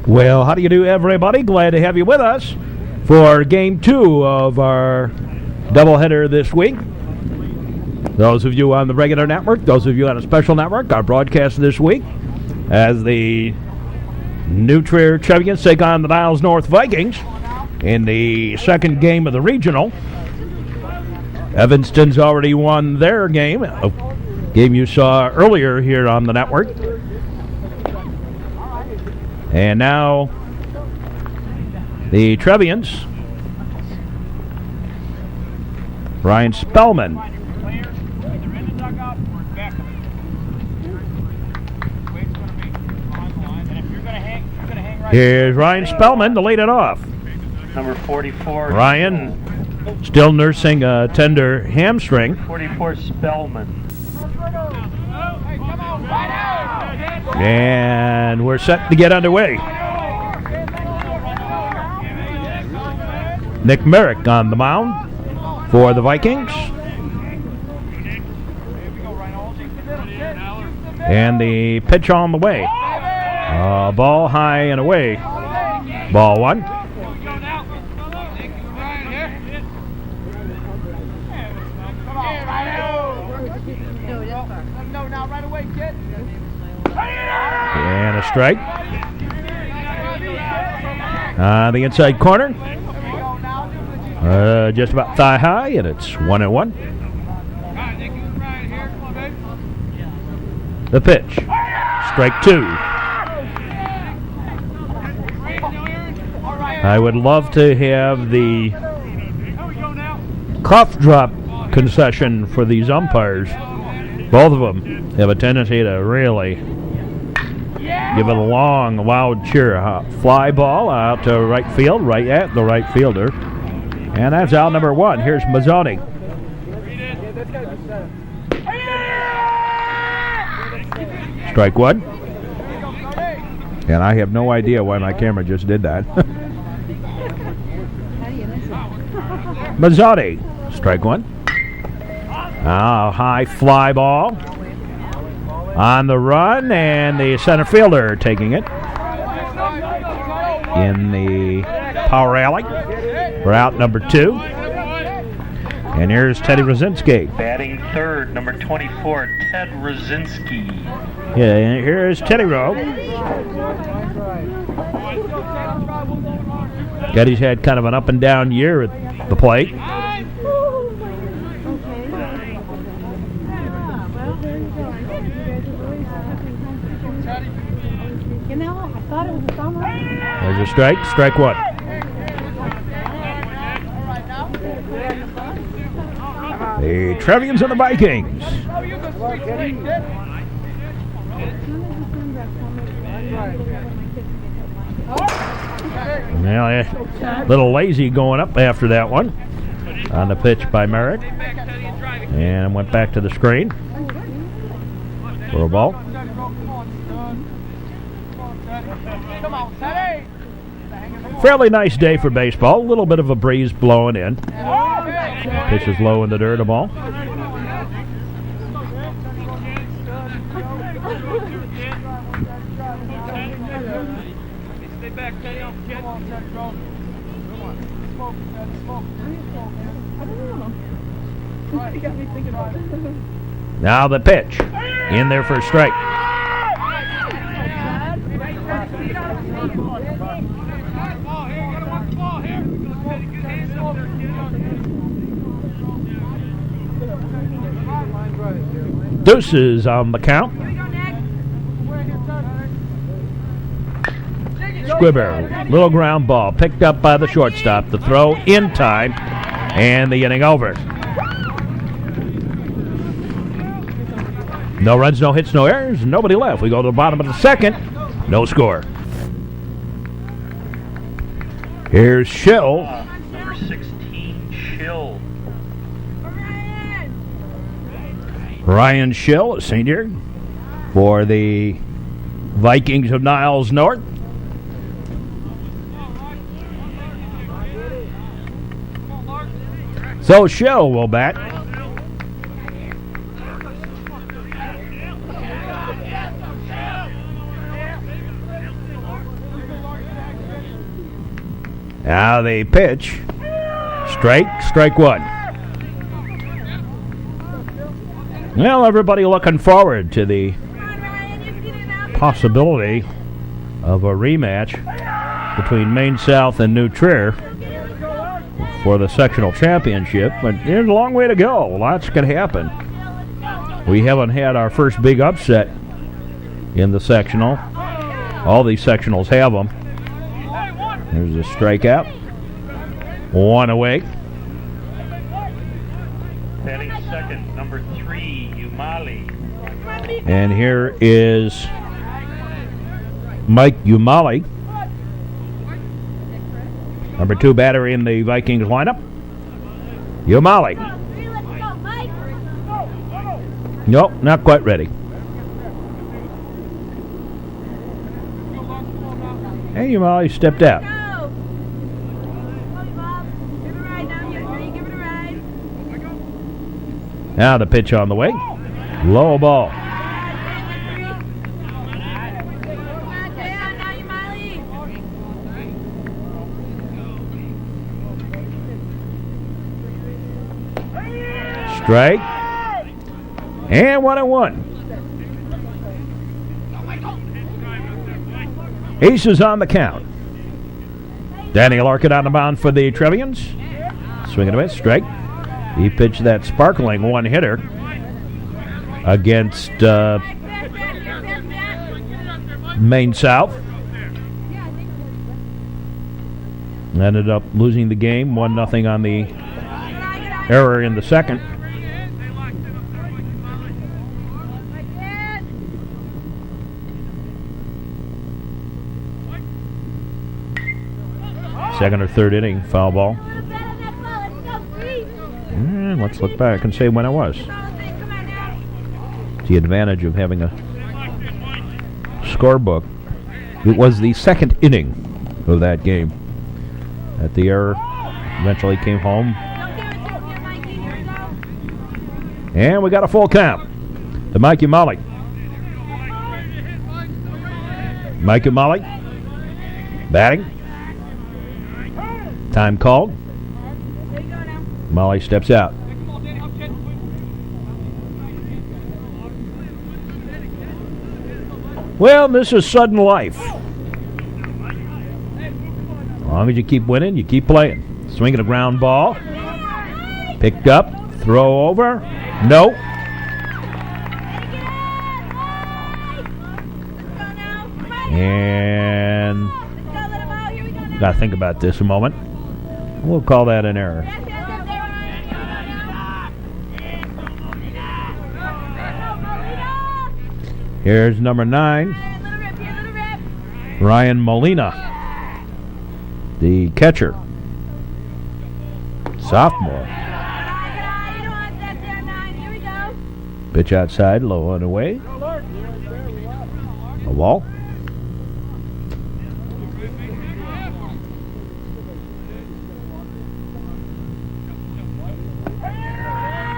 Well, how do you do, everybody? Glad to have you with us for Game 2 of our doubleheader this week. Those of you on the regular network, those of you on a special network, our broadcast this week as the new Trier Trevians take on the Niles North Vikings in the second game of the regional. Evanston's already won their game, a game you saw earlier here on the network. And now the Trevians, Ryan Spellman. Here's Ryan Spellman to lead it off. Number 44. Ryan still nursing a tender hamstring. 44 Spellman. And we're set to get underway. Nick Merrick on the mound for the Vikings. And the pitch on the way. Ball high and away. Ball one. And a strike. The inside corner. Just about thigh high, and it's 1-1. The pitch. Strike two. I would love to have the cough drop concession for these umpires. Both of them have a tendency to really give it a long, loud cheer. Fly ball out to right field, right at the right fielder. And that's out number one. Here's Mazzoni. Strike one. And I have no idea why my camera just did that. Mazzoni. Strike one. High fly ball. On the run, and the center fielder taking it in the power alley for out number two. And here's Teddy Rosinski. Batting third, number 24, Ted Rosinski. Yeah, and here's Teddy Rowe. Teddy's had kind of an up and down year at the plate. There's a strike. Strike one. The Trevians and the Vikings. Now, a little lazy going up after that one. On the pitch by Merrick. And went back to the screen for a ball. Fairly nice day for baseball. A little bit of a breeze blowing in. Pitch is low in the dirt, a ball. Now the pitch. In there for a strike. Deuces on the count. Squibber, little ground ball picked up by the shortstop. The throw in time, and the inning over. No runs, no hits, no errors, nobody left. We go to the bottom of the second, no score. Here's Schill. Number 16, Schill. Ryan Schill, a senior, for the Vikings of Niles North. So Schill will bat. Now the pitch. Strike one. Well, everybody looking forward to the possibility of a rematch between Maine South and New Trier for the sectional championship, but there's a long way to go. Lots can happen. We haven't had our first big upset in the sectional. All these sectionals have them. There's a strikeout. One away. Batting second, number 3, Umali. And here is Mike Umali, number 2 batter in the Vikings lineup. Umali. Nope, not quite ready. Hey, Umali stepped out. Now the pitch on the way. Low ball. Strike. And 1-1. Aces on the count. Danny Larkin on the mound for the Trevians. Swing and a miss. Strike. He pitched that sparkling one-hitter against Maine South. Ended up losing the game 1-0 on the error in the second. Second or third inning, foul ball. And let's look back and say when it was. The advantage of having a scorebook. It was the second inning of that game that the error eventually came home. And we got a full count to Mike Umali. Mike Umali batting. Time called. Molly steps out. Well, this is sudden life. As long as you keep winning, you keep playing. Swinging a ground ball. Picked up. Throw over. No. And got to think about this a moment. We'll call that an error. Here's number 9, Ryan Molina, the catcher, sophomore. Pitch outside, low and away. A ball.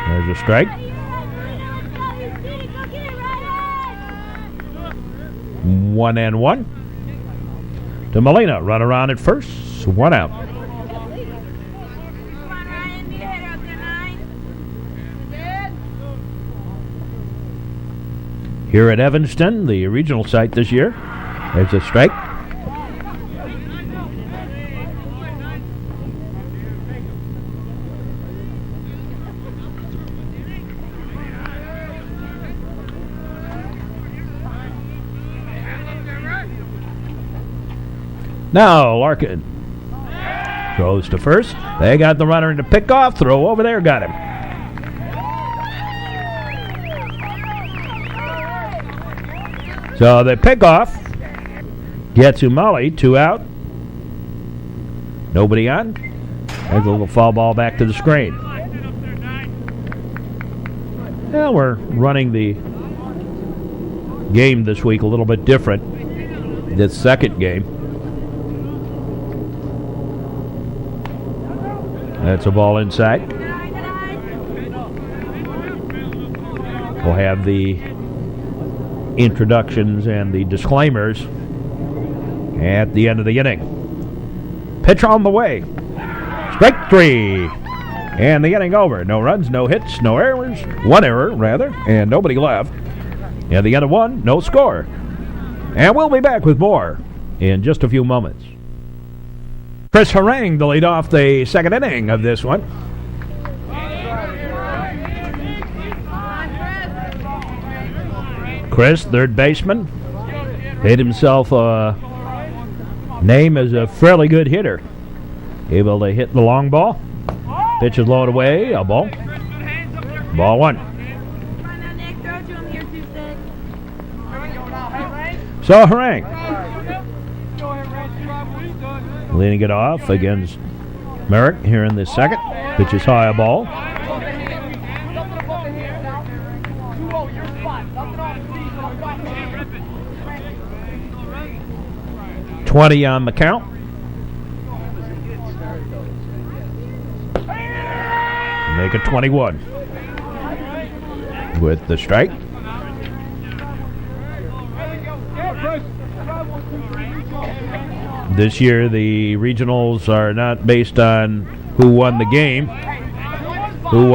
There's a strike. 1-1 to Molina. Run around at first. 1 out. Here at Evanston, the regional site this year, there's a strike. Now Larkin throws to first. They got the runner in the pickoff. Throw over there. Got him. So the pickoff gets Umali. 2 out. Nobody on. There's a little foul ball back to the screen. Well, we're running the game this week a little bit different. This second game. That's a ball inside. We'll have the introductions and the disclaimers at the end of the inning. Pitch on the way. Strike 3. And the inning over. No runs, no hits, no errors. One error, rather, and nobody left. And the end of 1, no score. And we'll be back with more in just a few moments. Chris Harang to lead off the second inning of this one. Chris, third baseman, made himself a name as a fairly good hitter. Able to hit the long ball. Pitch is low away, a ball. Ball 1. So Harang leading it off against Merrick here in the second. Pitch is high, a ball. $20 on the count. Make it 21 with the strike. This year the regionals are not based on who won the game, who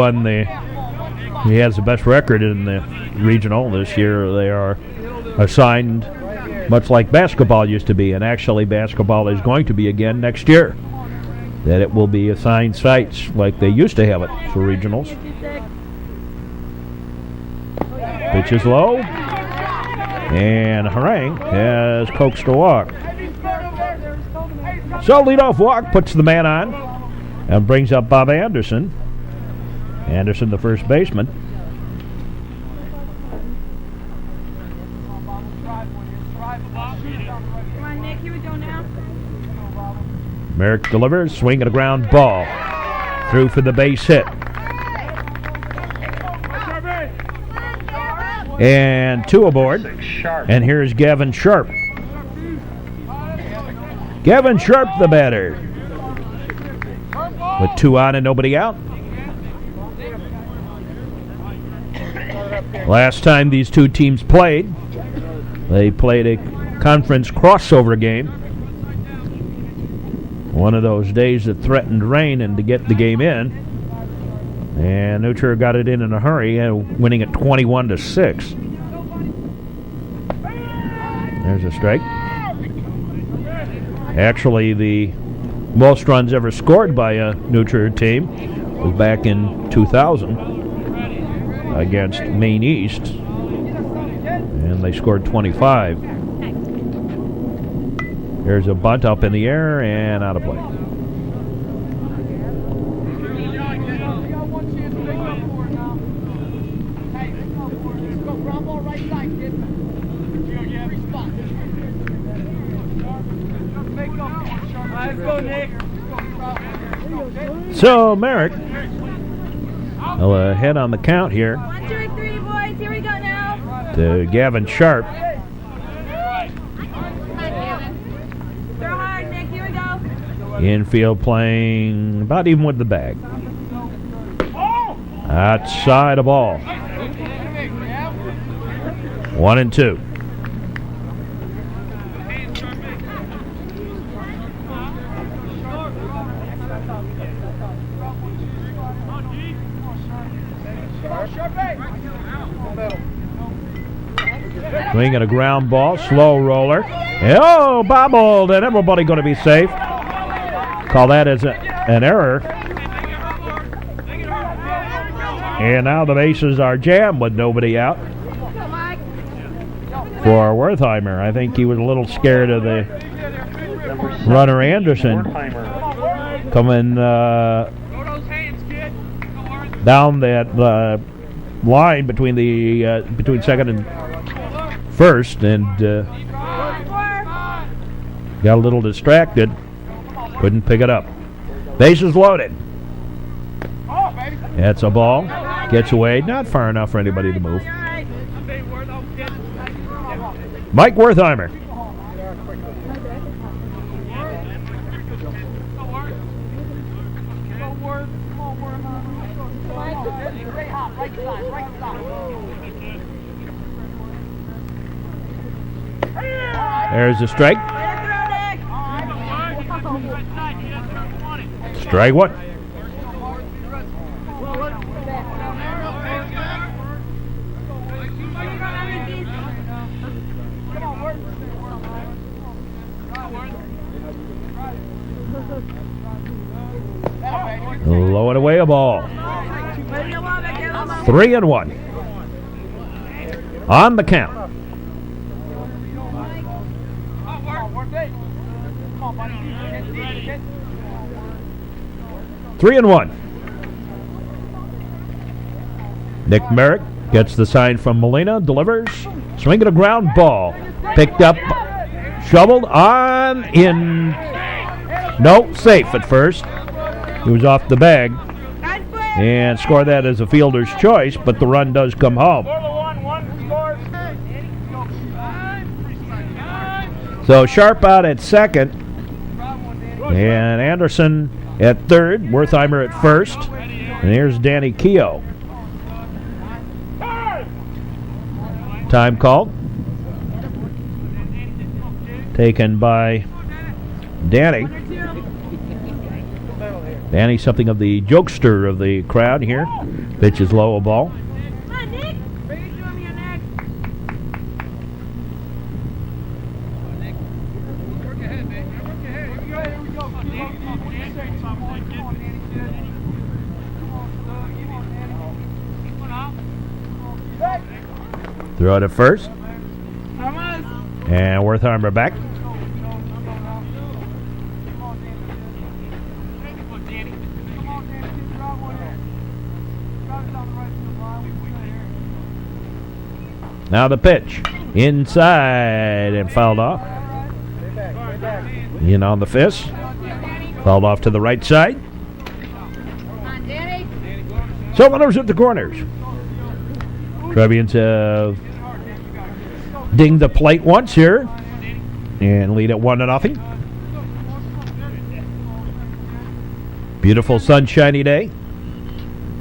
has the best record in the regional. This year they are assigned much like basketball used to be, and actually basketball is going to be again next year. That it will be assigned sites like they used to have it for regionals. Pitch is low, and Harang has coaxed a walk. So leadoff walk puts the man on and brings up Bob Anderson. Anderson, the first baseman. Come on, Nick, here we go now. Merrick delivers, swing and a ground ball. Through for the base hit. And 2 aboard. And here's Gavin Sharp. Gavin Sharp, the batter. With 2 on and nobody out. Last time these two teams played, they played a conference crossover game. One of those days that threatened rain and to get the game in. And New Trier got it in a hurry, winning it 21-6. There's a strike. Actually, the most runs ever scored by a New Trier team was back in 2000 against Maine East, and they scored 25. There's a bunt up in the air and out of play. So Merrick will head on the count here. 1, 2, 3, boys. Here we go now. To Gavin Sharp. Throw hard, Nick. Here we go. Infield playing about even with the bag. Outside a ball. 1-2. Swing and a ground ball, slow roller. Oh, bobbled, and everybody going to be safe. Call that as an error. And now the bases are jammed with nobody out for Wertheimer. I think he was a little scared of the runner Anderson coming down that line between second and first, and got a little distracted. Couldn't pick it up. Bases loaded. That's a ball. Gets away. Not far enough for anybody to move. Mike Wertheimer. There's a strike. Strike one. Low and away a ball. 3-1. On the count. 3-1. Nick Merrick gets the sign from Molina, delivers, swinging a ground ball, picked up, shoveled on, in, no, safe at first. He was off the bag and scored that as a fielder's choice, but the run does come home. So Sharp out at second, and Anderson at third, Wertheimer at first, and here's Danny Keogh. Time called. Taken by Danny. Danny, something of the jokester of the crowd here. Pitch is low, a ball. Throw it at first. And Wertheimer back. Now the pitch. Inside and fouled off. In on the fist. Fouled off to the right side. So runners at the corners. Trevians have dinged the plate once here and lead at 1-0. Beautiful sunshiny day.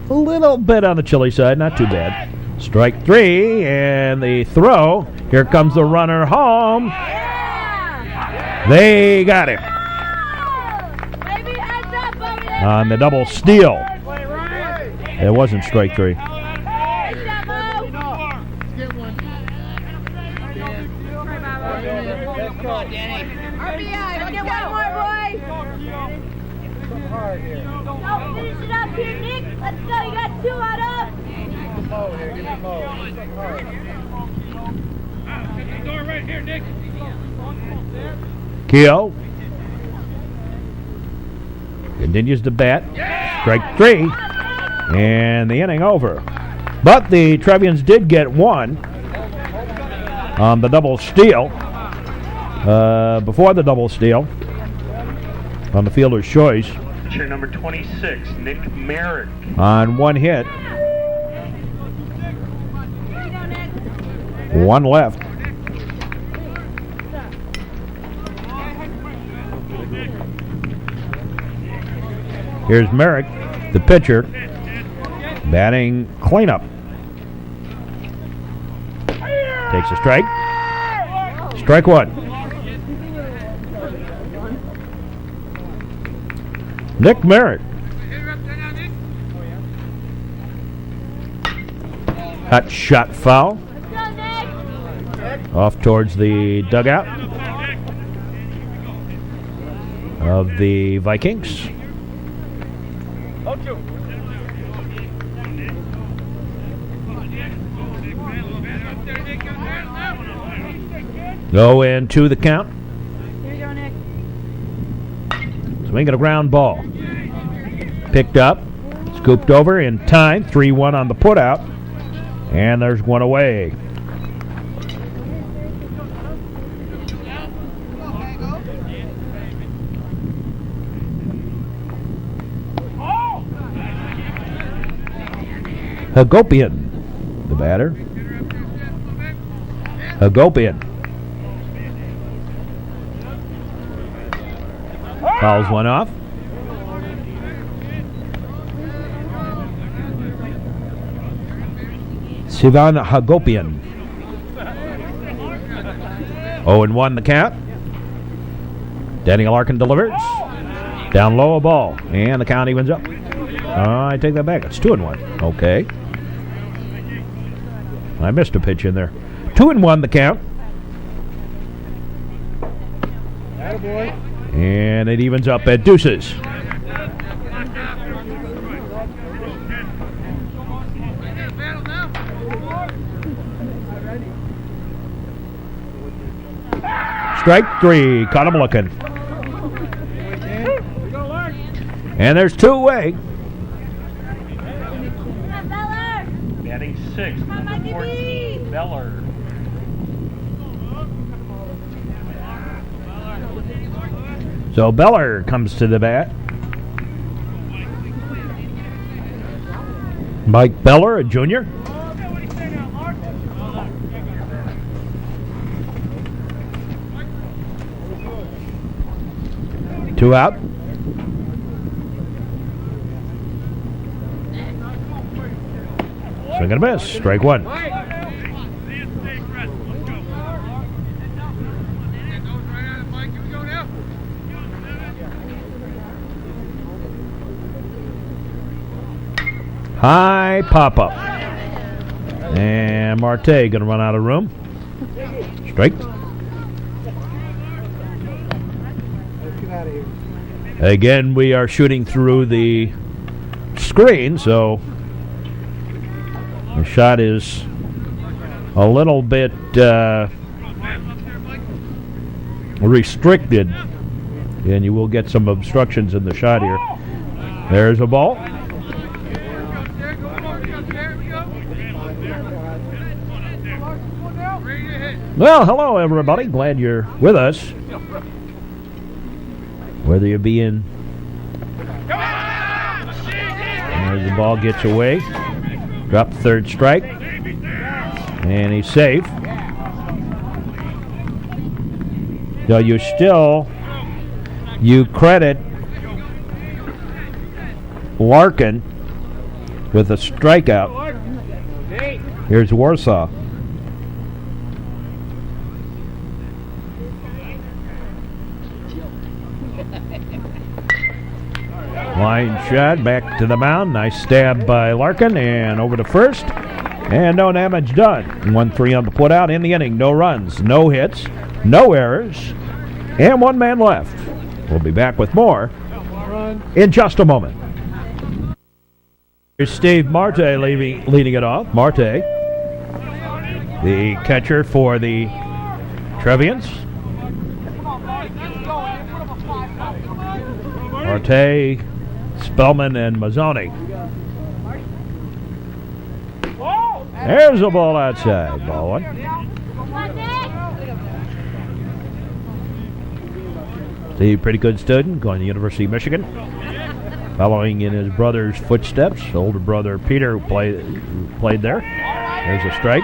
A little bit on the chilly side, not too bad. Strike three, and the throw. Here comes the runner home. They got him. On the double steal. It wasn't strike three. RBI, get one more, boys. No, finish it up here, Nick. Let's go. You got 2 out of. Right here, Nick. Keogh continues to bat. Strike three, and the inning over. But the Trevians did get one on the double steal. Before the double steal, on the fielder's choice. Pitcher number 26, Nick Merrick. On one hit. One left. Here's Merrick, the pitcher, batting cleanup. Takes a strike. Strike one. Nick Merrick. Hot shot foul. Off towards the dugout of the Vikings. Go into the count. Here you go, Nick. Swinging a ground ball. Picked up, scooped over in time. 3-1 on the putout. And there's one away. Hagopian, the batter. Hagopian. Fouls one off. Sivan Hagopian. 0-1 the count. Danny Larkin delivers. Down low, a ball. And the count evens up. I take that back. It's 2-1. Okay. I missed a pitch in there. 2-1 the count. Attaboy. And it evens up at deuces. Strike 3. Caught him looking. And there's 2 away. Batting 6, number 14, Beller. So Beller comes to the bat. Mike Beller, a junior. Two out. Swing and a miss. Strike 1. High pop-up. And Marte going to run out of room. Strike. Again, we are shooting through the screen, so the shot is a little bit restricted, and you will get some obstructions in the shot here. There's a ball. Well, hello everybody. Glad you're with us. Whether you be in as the ball gets away. Drop third strike. And he's safe. So you credit Larkin with a strikeout. Here's Warsaw. Line shot back to the mound. Nice stab by Larkin and over to first. And no damage done. 1-3 on the putout in the inning. No runs, no hits, no errors, and 1 man left. We'll be back with more in just a moment. Here's Steve Marte leading it off. Marte, the catcher for the Trevians. Marte, Spellman, and Mazzoni. There's a ball outside. Ball 1. Steve, pretty good student, going to the University of Michigan. Following in his brother's footsteps. Older brother Peter played there. There's a strike.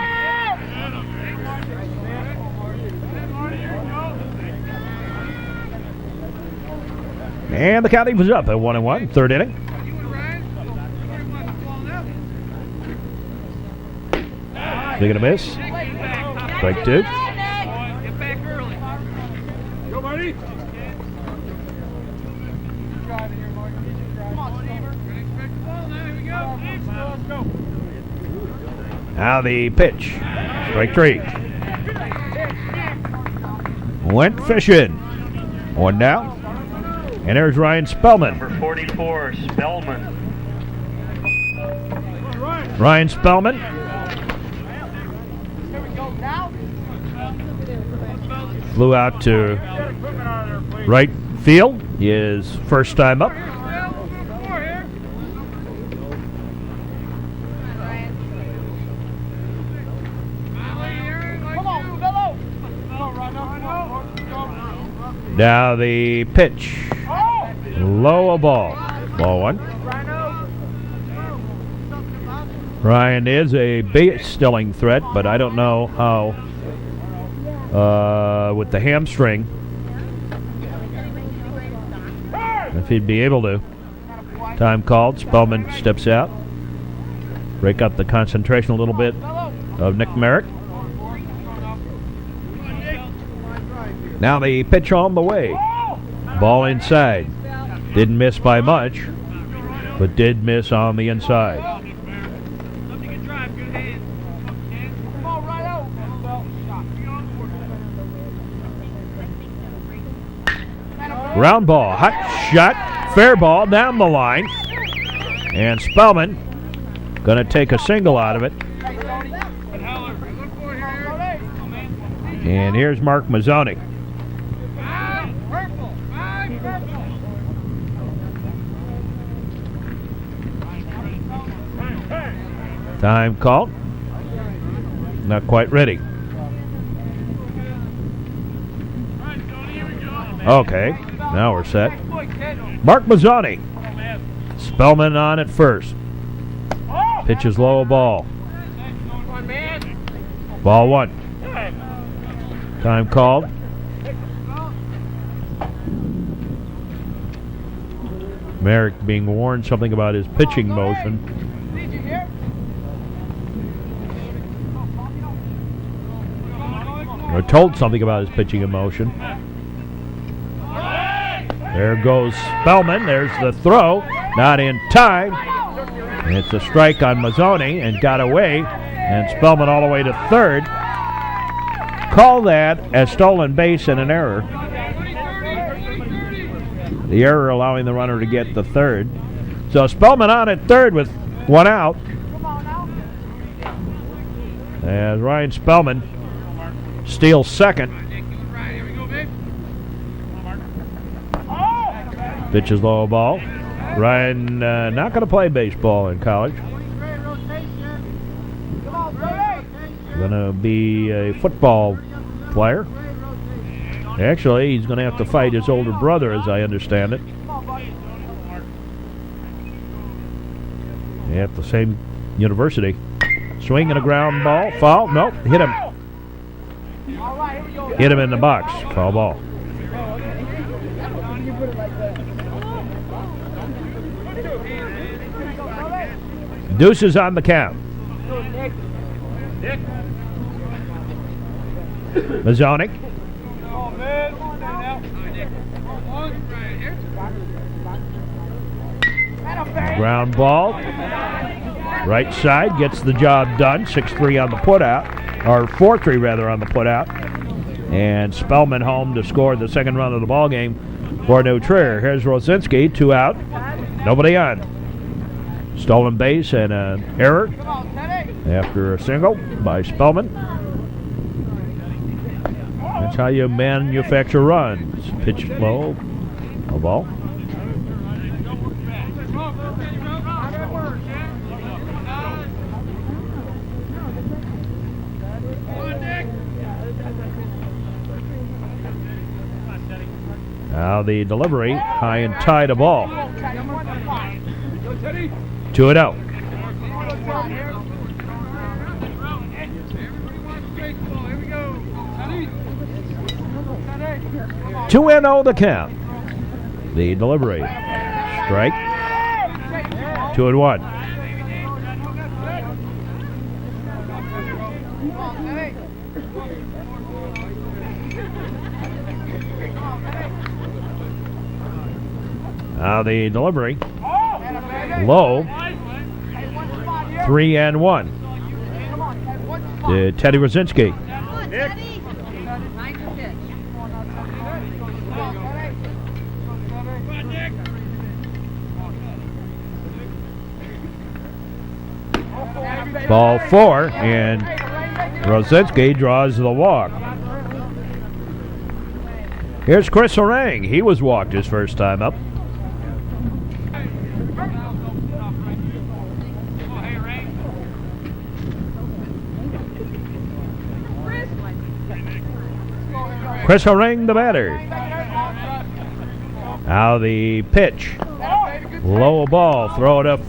And the count was up at 1-1, third inning. Swing and a miss. Strike 2. Go, Marty. Now the pitch. Strike 3. Went fishing. 1 down. And there's Ryan Spellman. Number 44, Spellman. Ryan Spellman. Flew out to right field. His first time up. Now the pitch. Low a ball. Ball 1. Ryan is a base-stealing threat, but I don't know how with the hamstring if he'd be able to. Time called. Spellman steps out. Break up the concentration a little bit of Nick Merrick. Now the pitch on the way. Ball inside. Didn't miss by much, but did miss on the inside. Ground ball, hot shot, fair ball down the line. And Spellman going to take a single out of it. And here's Mark Mazzoni. Time called. Not quite ready. Okay, now we're set. Mark Mazzoni. Spellman on at first. Pitches low ball. Ball one. Time called. Merrick being warned something about his pitching motion. Or told something about his pitching emotion. There goes Spellman. There's the throw. Not in time. It's a strike on Mazzoni and got away. And Spellman all the way to third. Call that a stolen base and an error. The error allowing the runner to get the third. So Spellman on at third with one out. As Ryan Spellman steals second. Pitches low ball. Ryan not going to play baseball in college. Going to be a football player. Actually, he's going to have to fight his older brother, as I understand it. At the same university. Swing and a ground ball. Foul. Nope. Hit him. Hit him in the box. Foul ball. Deuces on the count. Mazzoni. Ground ball. Right side gets the job done. 6-3 on the putout. Or 4-3 rather on the putout. And Spellman home to score the second run of the ball game for New Trier. Here's Rosinski. 2 out. Nobody on. Stolen base and an error after a single by Spellman. That's how you manufacture runs. Pitch low, a ball. Now the delivery, high and tight a ball. 2-0. 2-0 the count. The delivery. Strike. 2-1. Now the delivery. Low. 3-1. To Teddy Rosinski. Ball 4, and Rosinski draws the walk. Here's Chris Orang. He was walked his first time up. Chris Orang, the batter. Now the pitch. Low ball, throw it up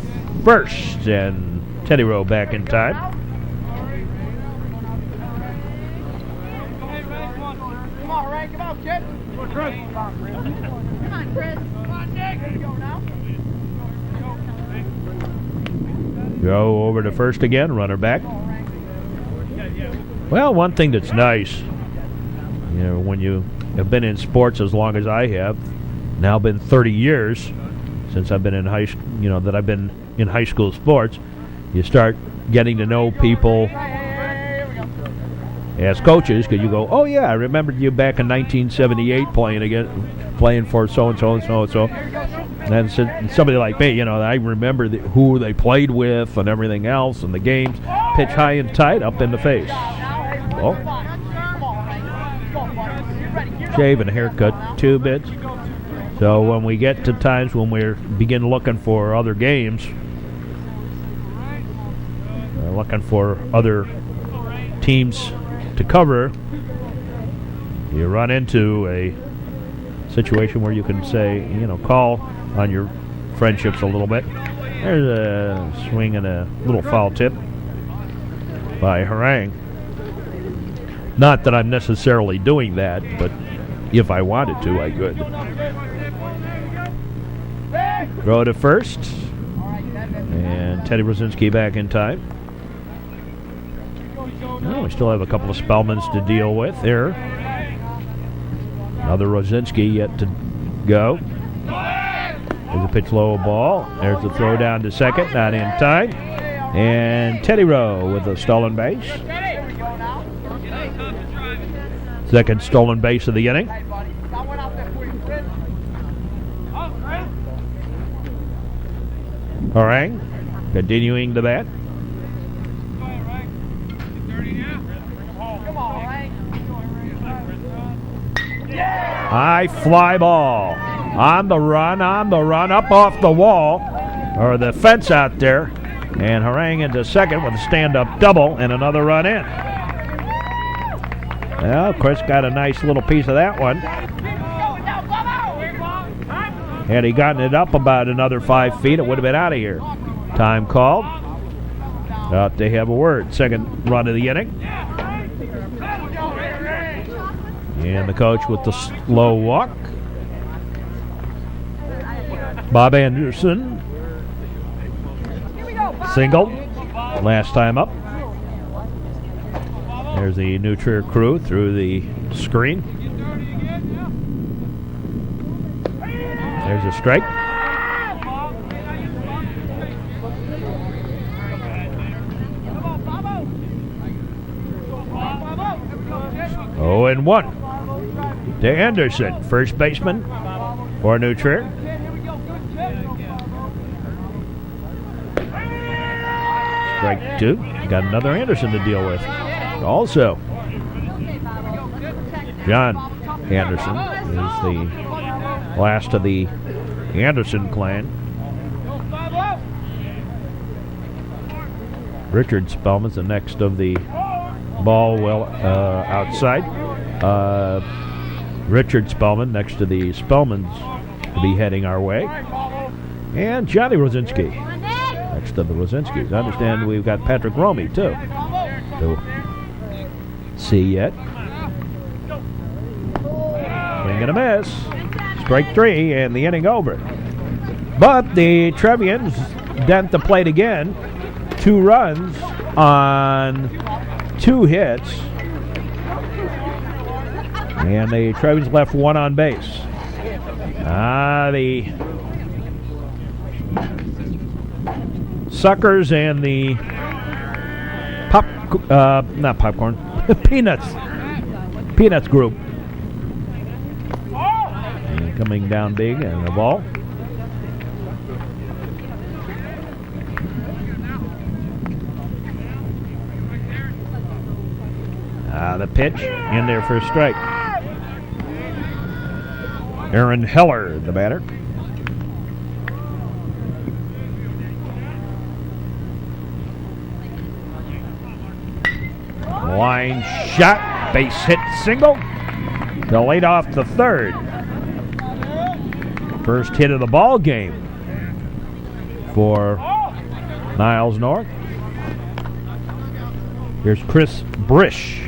first, and Teddy Rowe back in time. Come on, Ray, come on, kid. Come on, Chris. Come on, Chris. Come on, Nick. There you go now. Go over to first again, runner back. Well, one thing that's nice, you know, when you have been in sports as long as I have, now been 30 years since I've been in high school, that I've been in high school sports. You start getting to know people as coaches, because you go, oh yeah, I remembered you back in 1978 playing for so and so and so and so. And somebody like me, I remember who they played with and everything else, and the games. Pitch high and tight, up in the face. Oh. Shave and haircut, 2 bits. So when we get to times when we begin looking for other games, looking for other teams to cover, you run into a situation where you can say, call on your friendships a little bit. There's a swing and a little foul tip by Harang. Not that I'm necessarily doing that, but if I wanted to, I could. Throw to first, and Teddy Rosinski back in time. Well, we still have a couple of Spellmans to deal with here. Another Rosinski yet to go. There's a pitch low ball. There's the throw down to second, not in time. And Teddy Rowe with a stolen base. Second stolen base of the inning. Harang continuing the bat. High fly ball. On the run, up off the wall, or the fence out there. And Harang into second with a stand-up double and another run in. Well, Chris got a nice little piece of that one. Had he gotten it up about another 5 feet, it would have been out of here. Time called. They have a word. Second run of the inning. And the coach with the slow walk. Bob Anderson. Single. Last time up. There's the new Trier crew through the screen. There's a strike. Oh, and 1 to Anderson, first baseman for New Trier. Strike 2. Got another Anderson to deal with. Also, John Anderson is the last of the Anderson clan. Richard Spellman's the next of the ball outside. Richard Spellman next to the Spellmans to be heading our way. And Johnny Rosinski next to the Rosinskis. I understand we've got Patrick Romey too to see yet. Swing and a miss. Strike 3 and the inning over. But the Trevians dent the plate again. 2 runs on 2 hits. And the Trevians left 1 on base. The Suckers and the not popcorn, Peanuts group. And coming down big and the ball. The pitch in there for a strike. Aaron Heller, the batter. Line shot, base hit single to lead off the third. First hit of the ball game for Niles North. Here's Chris Brish.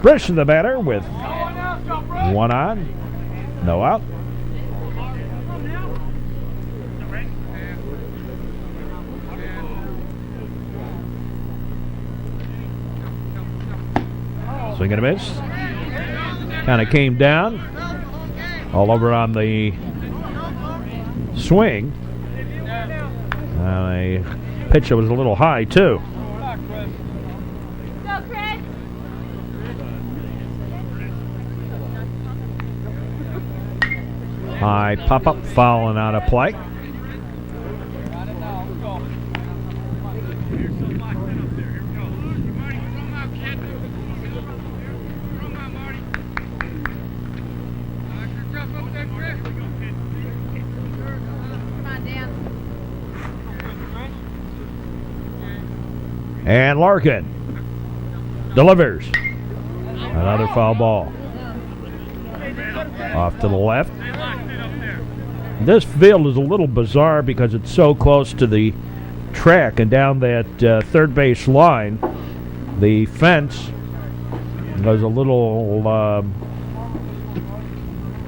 Brish the batter with 1 on, no out. Swing and a miss. Kind of came down. all over on the swing. A pitch that was a little high, too. Go, Chris. High pop-up, foul and out of play. And Larkin delivers. Another foul ball. Off to the left. This field is a little bizarre because it's so close to the track, and down that third base line, the fence does a little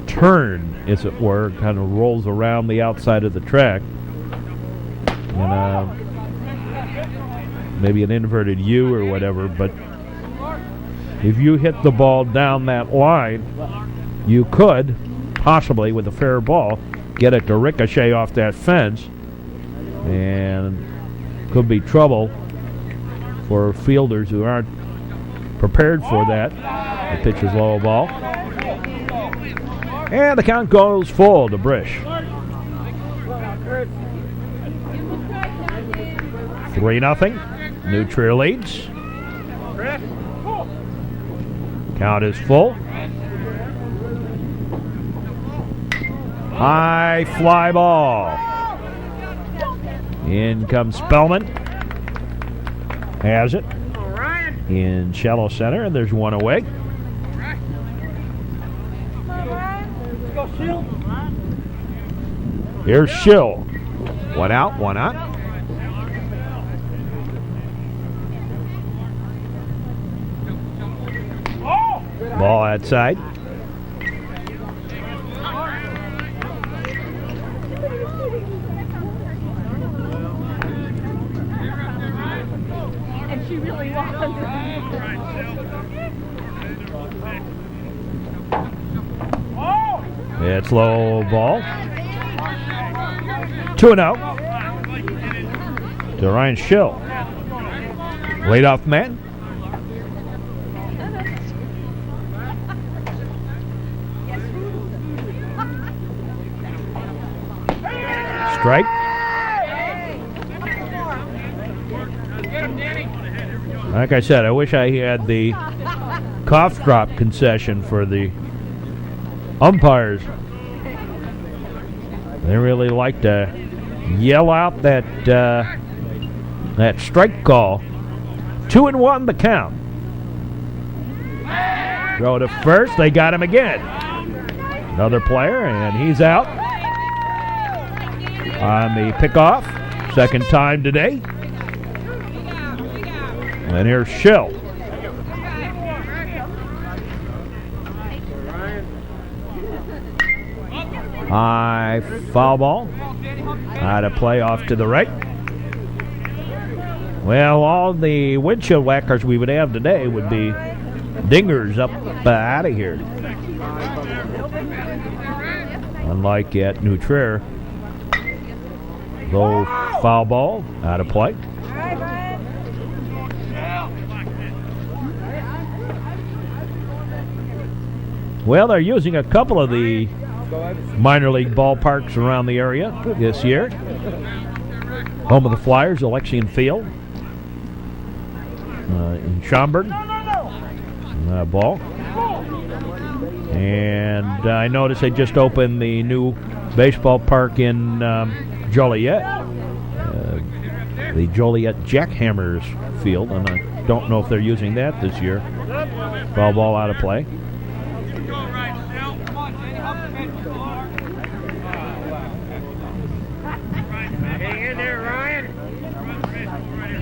turn, as it were, kind of rolls around the outside of the track. And maybe an inverted U or whatever, but if you hit the ball down that line, you could possibly, with a fair ball, get it to ricochet off that fence, and could be trouble for fielders who aren't prepared for that. The pitch is low ball. And the count goes full to Brish. 3-0. New Trier leads. Count is full. High fly ball. In comes Spellman. Has it. In shallow center, and there's one away. Here's Schill. One out, one out. Ball outside. And she really was. It's low ball. 2-0 to Ryan Schill. Leadoff man. Strike. Like I said, I wish I had the cough drop concession for the umpires. They really like to yell out that that strike call. 2-1 the count. Throw to first. They got him again. Another player, and he's out on the pickoff. Second time today. And here's Schill. High foul ball. Out of play off to the right. Well, all the windshield whackers we would have today would be dingers up out of here. Unlike at New Trier. Low foul ball. Out of play. Well, they're using a couple of the minor league ballparks around the area this year. Home of the Flyers, Alexian Field in Schaumburg. Ball. And I noticed they just opened the new baseball park in Joliet, the Joliet Jackhammers Field, and I don't know if they're using that this year. Foul ball out of play.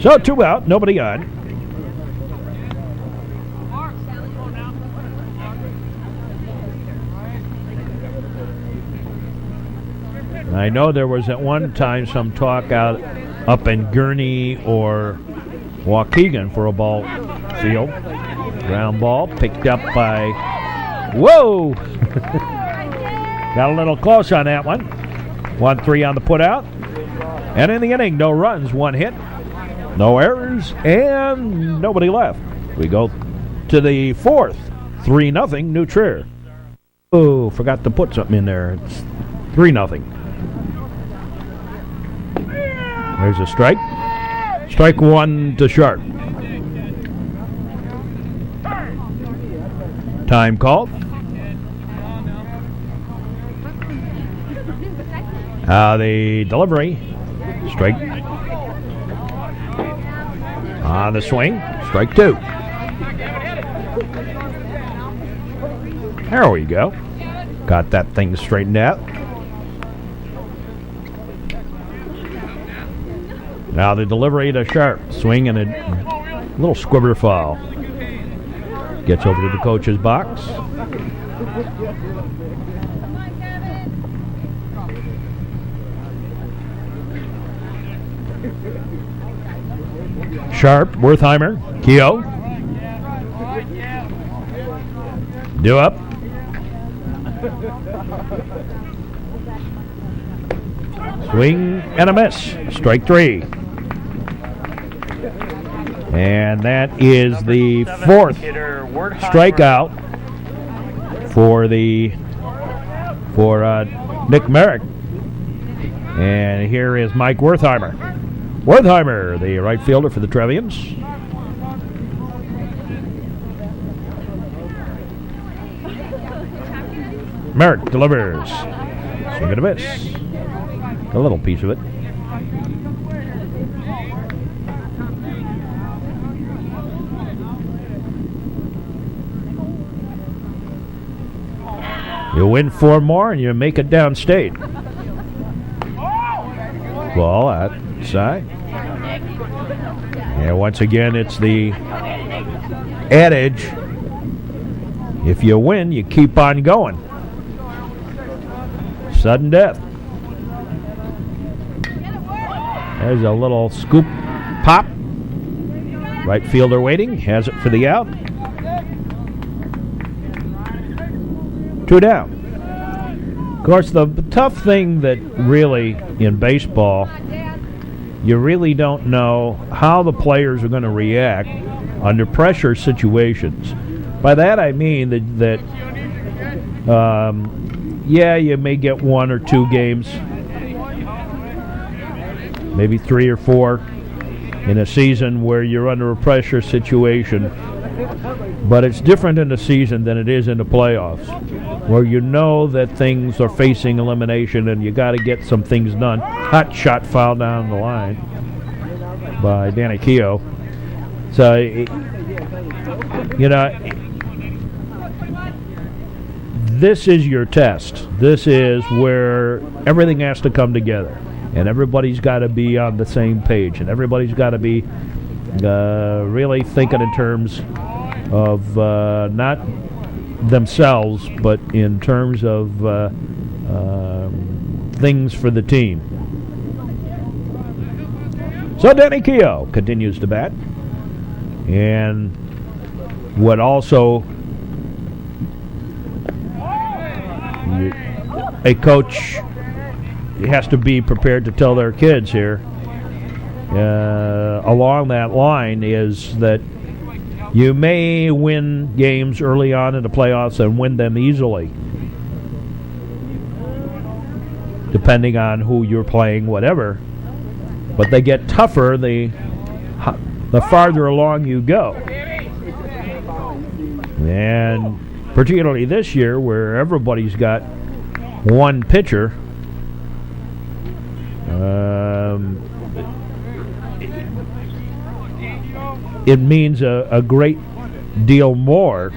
So 2 out, nobody on. I know there was at one time some talk up in Gurney or Waukegan for a ball field. Ground ball picked up by, whoa! Got a little close on that one. 1-3 on the putout. And in the inning, no runs, 1 hit, no errors, and nobody left. We go to the 4th. 3-0, New Trier. Oh, forgot to put something in there. It's 3-0. There's a strike. Strike 1 to Sharp. Time called. The delivery. Strike. On the swing. Strike 2. There we go. Got that thing straightened out. Now the delivery to Sharp. Swing and a little squibber foul. Gets over to the coach's box. Sharp, Wertheimer, Keogh. Due up. Swing and a miss. Strike 3. And that is the 4th strikeout for Nick Merrick. And here is Mike Wertheimer. Wertheimer, the right fielder for the Trevians. Merrick delivers. Swing and a miss. A little piece of it. You win 4 more and you make it downstate. Ball outside. And once again, it's the adage, if you win, you keep on going. Sudden death. There's a little scoop pop. Right fielder waiting, has it for the out. 2 down. Of course, the tough thing that really in baseball, you really don't know how the players are going to react under pressure situations. By that I mean that you may get 1 or 2 games, maybe 3 or 4 in a season where you're under a pressure situation. But it's different in the season than it is in the playoffs, where you know that things are facing elimination and you got to get some things done. Hot shot foul down the line by Danny Keogh. So, this is your test. This is where everything has to come together, and everybody's got to be on the same page, and everybody's got to be really thinking in terms of not themselves, but in terms of things for the team. So Danny Keogh continues to bat, and what also a coach has to be prepared to tell their kids here along that line is that you may win games early on in the playoffs and win them easily, depending on who you're playing, whatever. But they get tougher the farther along you go. And particularly this year, where everybody's got one pitcher, it means a great deal more.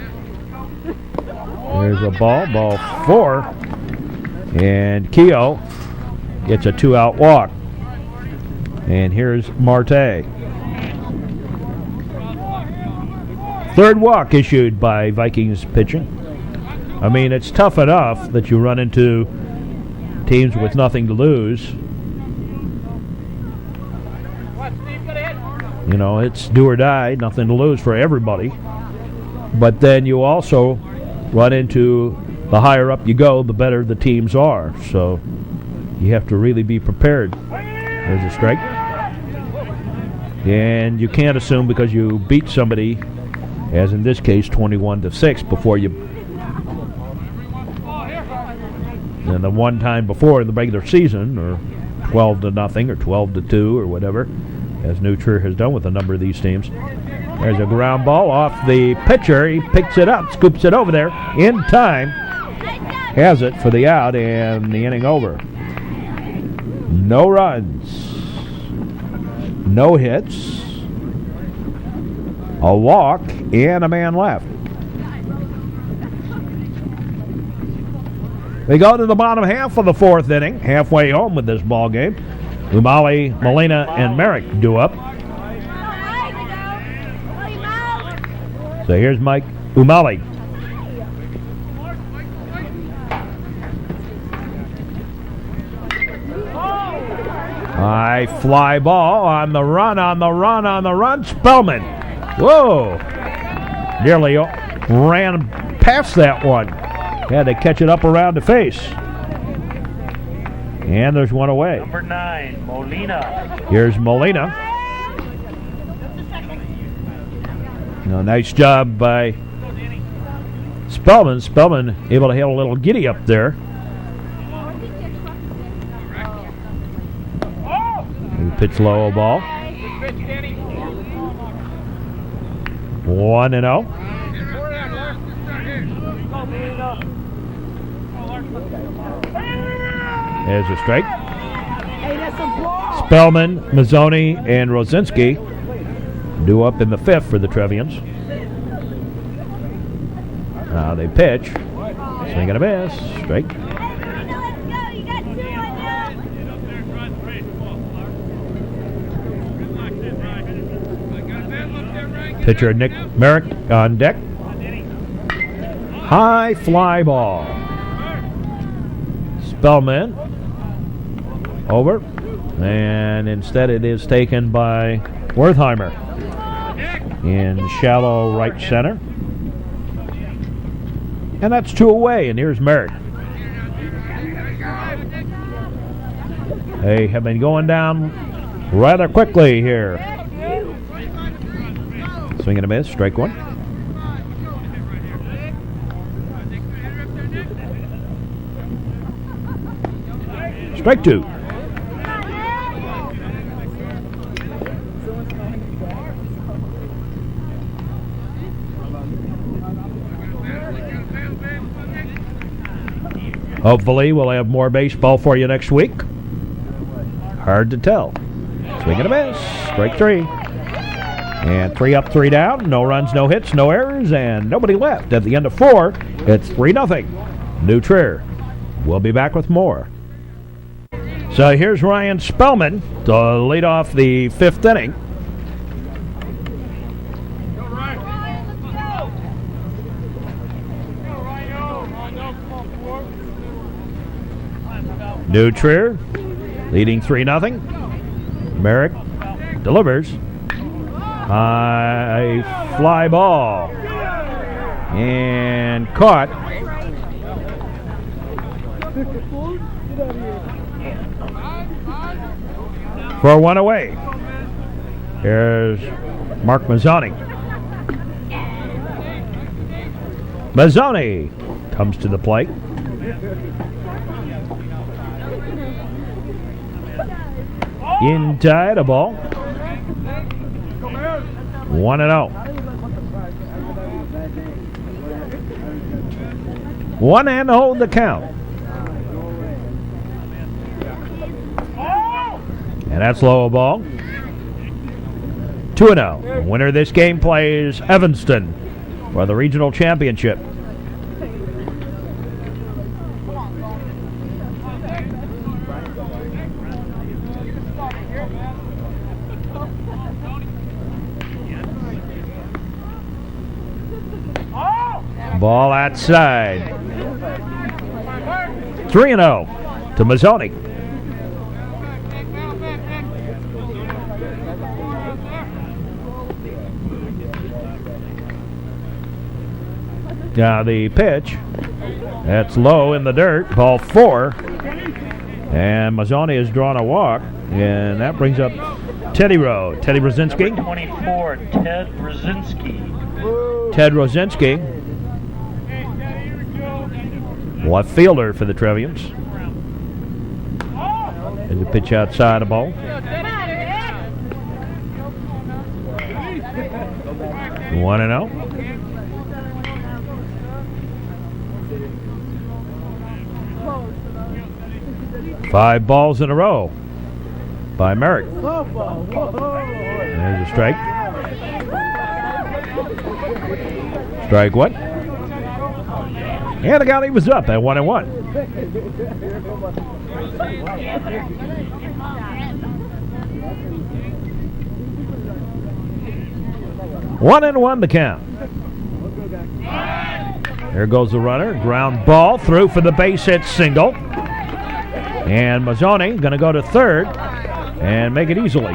There's a ball 4, and Keogh gets a 2-out walk. And here's Marte. 3rd walk issued by Vikings pitching. I mean, it's tough enough that you run into teams with nothing to lose. You know, it's do or die, nothing to lose for everybody. But then you also run into the higher up you go, the better the teams are. So you have to really be prepared. There's a strike. And you can't assume because you beat somebody, as in this case 21-6, before you. And the one time before in the regular season, or 12-0 or 12-2 or whatever, as New Trier has done with a number of these teams. There's a ground ball off the pitcher. He picks it up, scoops it over there in time, has it for the out, and the inning over. No runs, no hits, a walk, and a man left. We go to the bottom half of the fourth inning, halfway home with this ball game. Umali, Molina, and Merrick do up. So here's Mike Umali. High fly ball on the run, on the run, on the run. Spellman. Whoa. Nearly ran past that one. Had to catch it up around the face. And there's one away. Number 9, Molina. Here's Molina. No, nice job by Spellman. Spellman able to hit a little giddy up there. Pitch low ball. 1-0. There's a strike. Spellman, Mazzoni, and Rosinski due up in the fifth for the Trevians. Now they pitch. Swing and a miss. Strike. Pitcher Nick Merrick on deck. High fly ball. Spellman over, and instead it is taken by Wertheimer in shallow right center, and that's 2 away. And here's Merrick. They have been going down rather quickly here. Swing and a miss, strike one. Strike two. Hopefully we'll have more baseball for you next week. Hard to tell. Swing and a miss, strike three. And 3 up, 3 down. No runs, no hits, no errors, and nobody left. At the end of 4, it's 3-0. New Trier. We'll be back with more. So here's Ryan Spellman to lead off the 5th inning. New Trier leading 3-0. Merrick delivers. High fly ball. And caught. For 1 away. Here's Mark Mazzoni. Mazzoni comes to the plate. Inside a ball. 1-0. 1-0 the count. And that's low ball. 2-0. Winner of this game plays Evanston for the regional championship. Ball outside. 3-0 to Mazzoni. Now the pitch. That's low in the dirt. Ball 4. And Mazzoni has drawn a walk. And that brings up Teddy Rowe. Teddy Rosinski. Number 24, Ted Rosinski. Ted Rosinski. Left fielder for the Trevians. There's a pitch outside the ball. 1-0. Five balls in a row by Merrick. There's a strike. Strike one. And the count was up at 1-1. 1-1 the count. There goes the runner. Ground ball through for the base hit single. And Mazzoni going to go to third and make it easily.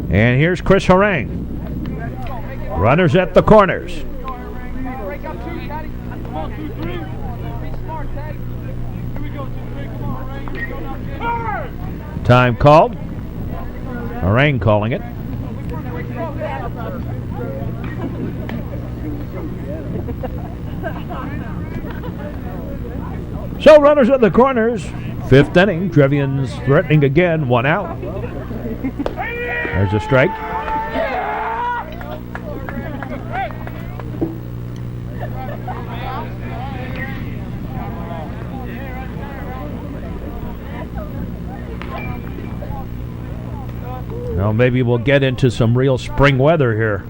And here's Chris Harang. Runners at the corners. Time called. Harang calling it. So runners at the corners. Fifth inning. Trevians threatening again. 1 out. There's a strike. Well, maybe we'll get into some real spring weather here.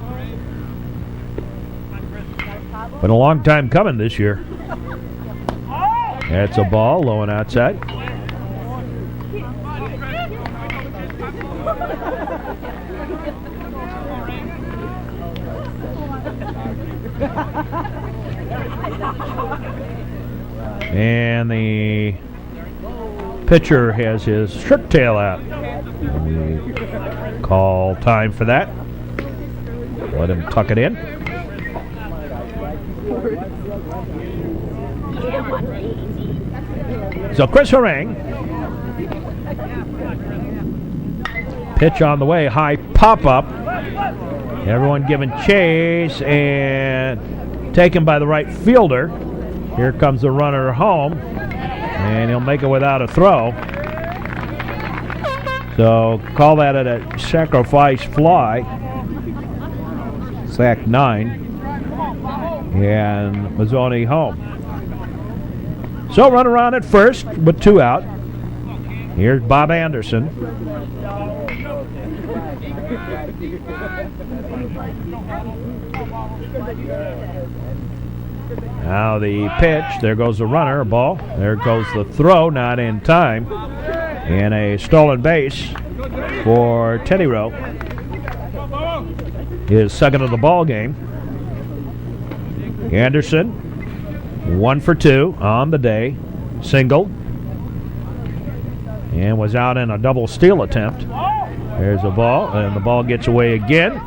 Been a long time coming this year. That's a ball, low and outside. And the pitcher has his shirt tail out. We call time for that. Let him tuck it in. So Chris Harang. Pitch on the way, high pop-up. Everyone giving chase and taken by the right fielder. Here comes the runner home, and he'll make it without a throw. So call that a sacrifice fly. Sack 9. And Mazzoni home. So runner on at first with 2 out. Here's Bob Anderson. Now the pitch. There goes the runner. A ball. There goes the throw. Not in time. And a stolen base for Teddy Rowe. His second of the ball game. Anderson, 1 for 2 on the day. Singled. And was out in a double steal attempt. There's a ball. And the ball gets away again.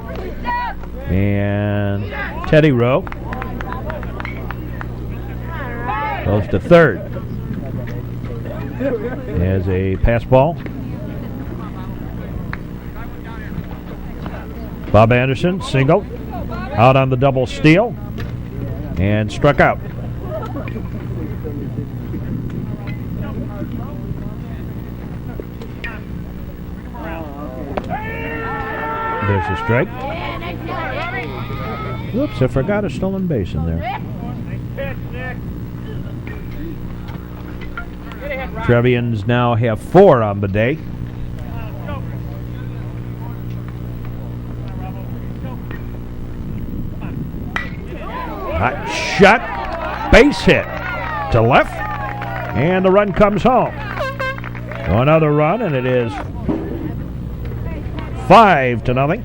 And Teddy Rowe goes to third. As a pass ball. Bob Anderson singled. Out on the double steal. And struck out. There's a strike. Oops, I forgot a stolen base in there. Trevians now have 4 on the day. Hot shot, base hit to left, and the run comes home. Another run, and it is 5-0.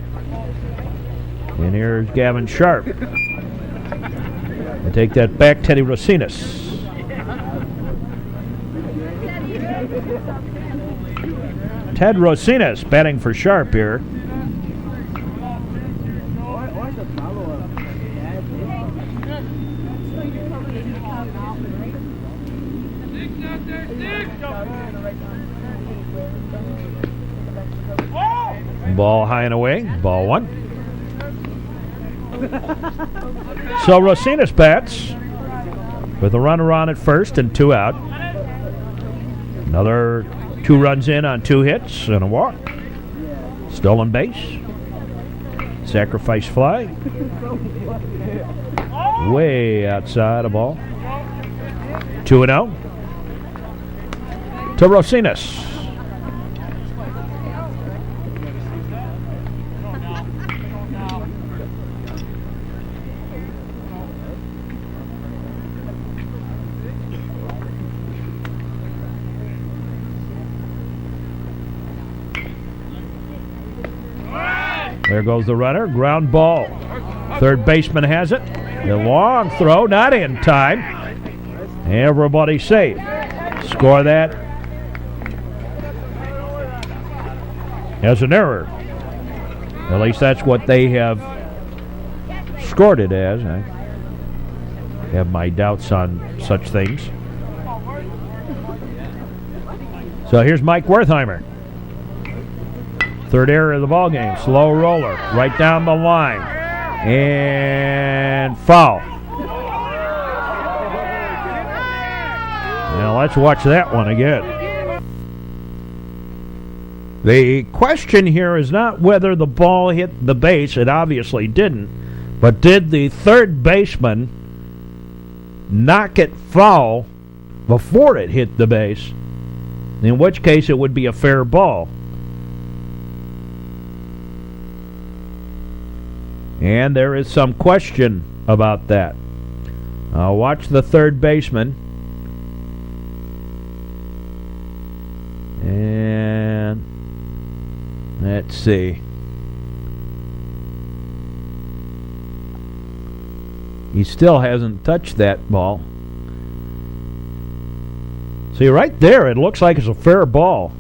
And here's Gavin Sharp. And take that back, Teddy Rosinas. Ted Rosinas batting for Sharp here. Ball high and away. Ball 1. So Rosinas bats with a runner on at first and 2 out. Another 2 runs in on 2 hits and a walk. Stolen base. Sacrifice fly. Way outside a ball. 2-0 to Rosinas. There goes the runner. Ground ball. Third baseman has it. The long throw, not in time. Everybody safe. Score that as an error. At least that's what they have scored it as. I have my doubts on such things. So here's Mike Wertheimer. Third error of the ball game. Slow roller right down the line. And foul. Now let's watch that one again. The question here is not whether the ball hit the base. It obviously didn't. But did the third baseman knock it foul before it hit the base? In which case it would be a fair ball. And there is some question about that. Watch the third baseman. And let's see. He still hasn't touched that ball. See, right there, it looks like it's a fair ball.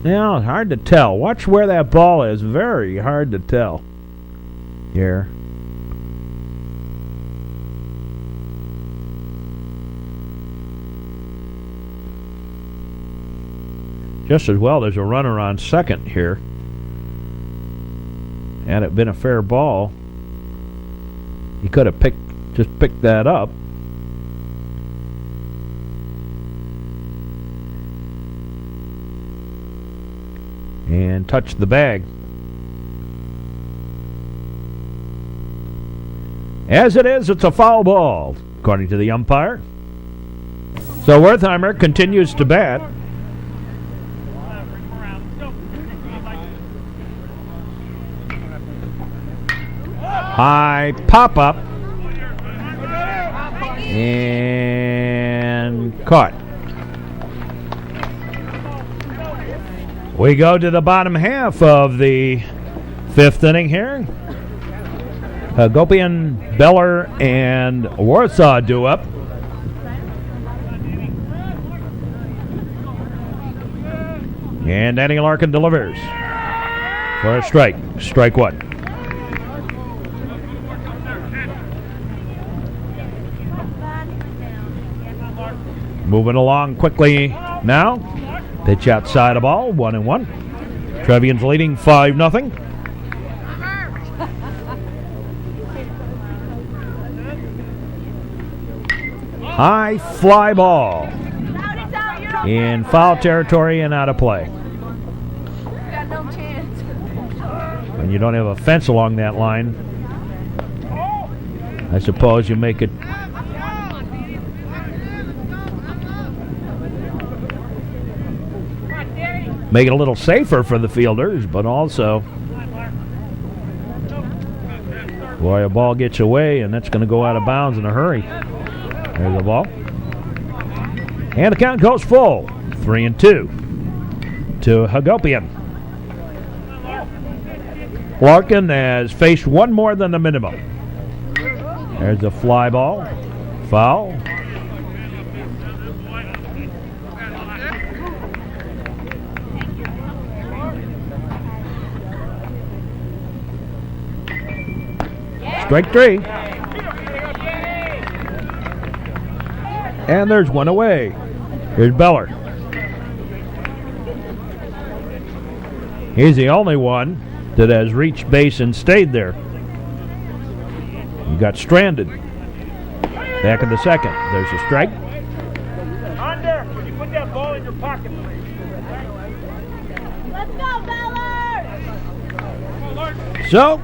Now, it's hard to tell. Watch where that ball is. Very hard to tell here. Just as well, there's a runner on second here. Had it been a fair ball, he could have just picked that up. And touched the bag. As it is, it's a foul ball, according to the umpire. So Wertheimer continues to bat. High pop-up. And caught. We go to the bottom half of the 5th inning here. Hagopian, Beller, and Warsaw do up. And Danny Larkin delivers for a strike. Strike 1. Moving along quickly now. Pitch outside a ball, 1-1. Trevians leading 5-0. High fly ball in foul territory and out of play. When you don't have a fence along that line, I suppose you make it a little safer for the fielders, but also, boy, a ball gets away, and that's going to go out of bounds in a hurry. There's the ball. And the count goes full. 3-2 to Hagopian. Larkin has faced one more than the minimum. There's a fly ball. foul. Strike 3. And there's one away. Here's Beller. He's the only one that has reached base and stayed there. He got stranded. Back in the second. There's a strike. Under, when you put that ball in your pocket, please. Let's go, Beller! So,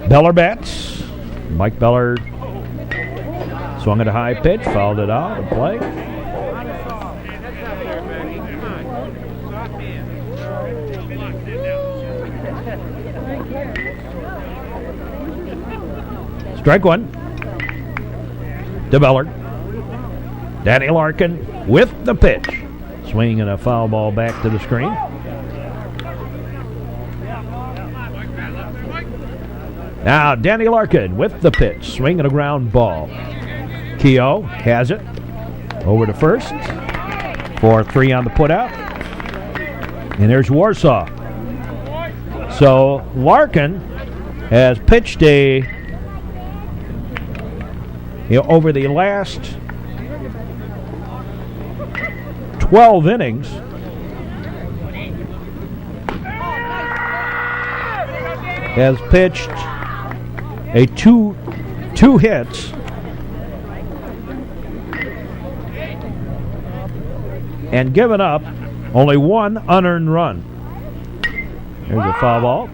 Beller bats. Mike Beller swung at a high pitch, fouled it out of play. Strike 1 to Beller. Danny Larkin with the pitch. Swinging a foul ball back to the screen. Now Danny Larkin with the pitch. Swinging a ground ball. Keogh has it. Over to first. 4-3 on the putout. And there's Warsaw. So Larkin has pitched over the last 12 innings, has pitched two hits and given up only one unearned run. There's a foul ball.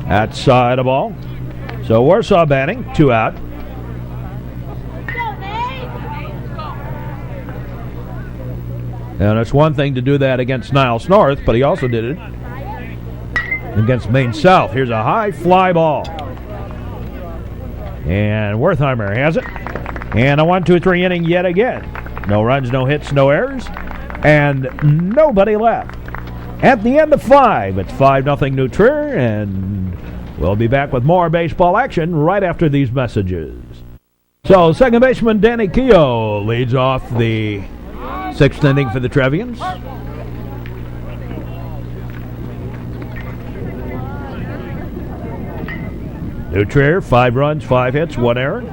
Outside the ball. So Warsaw batting, 2 out. And it's one thing to do that against Niles North, but he also did it against Maine South. Here's a high fly ball. And Wertheimer has it. And a 1-2-3 inning yet again. No runs, no hits, no errors. And nobody left. At the end of 5, it's 5-0 New Trier, and we'll be back with more baseball action right after these messages. So, second baseman Danny Keogh leads off the 6th inning for the Trevians. New Trier, 5 runs, 5 hits, 1 error.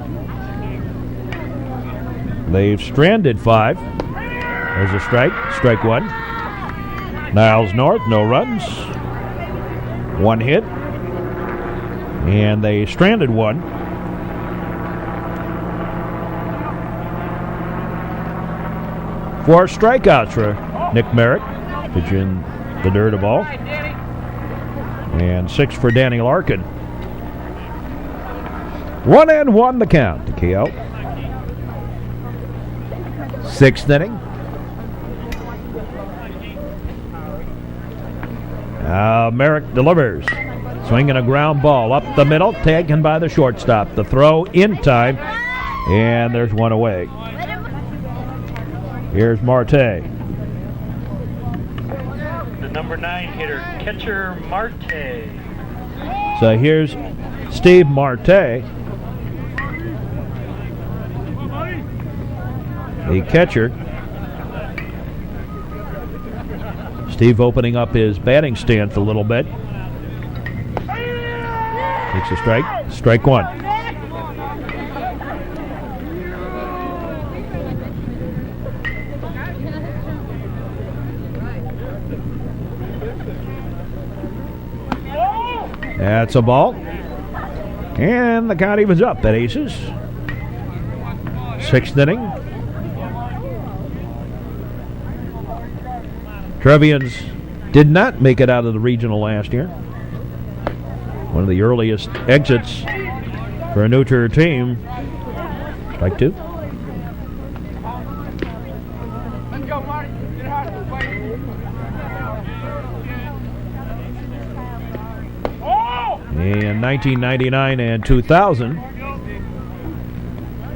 They've stranded 5. There's a strike, strike 1. Niles North, no runs, 1 hit, and they stranded 1. Four strikeouts for Nick Merrick, pitching the dirt ball, and 6 for Danny Larkin. 1-1 the count to Keogh. 6th inning. Merrick delivers. Swinging a ground ball up the middle, taken by the shortstop. The throw in time, and there's one away. Here's Marte. The number 9 hitter, catcher Marte. So here's Steve Marte, the catcher. Steve opening up his batting stance a little bit. Takes a strike. Strike 1. That's a ball. And the count evens up at aces. 6th inning. Trevians did not make it out of the regional last year. One of the earliest exits for a New Trier team. Strike 2. Let's go, Marty. Get out of the way. In 1999 and 2000.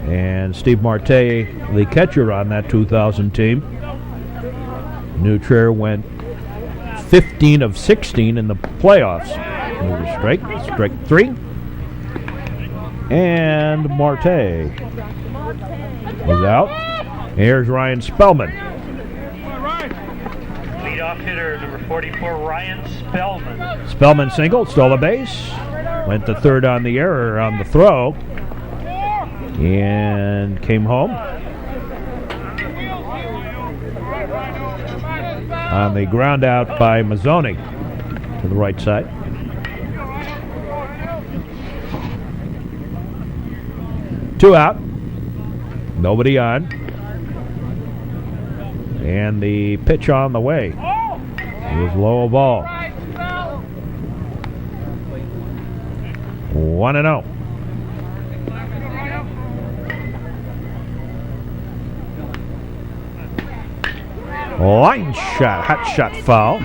And Steve Marte, the catcher on that 2000 team. New Trier went 15 of 16 in the playoffs. There's a strike 3. And Marte is out. Here's Ryan Spellman. Leadoff hitter number 44, Ryan Spellman. Spellman singled, stole a base, went to third on the error on the throw, and came home. On the ground out by Mazzoni to the right side. Two out. Nobody on. And the pitch on the way. It was low ball. 1-0. Line shot, hot shot foul.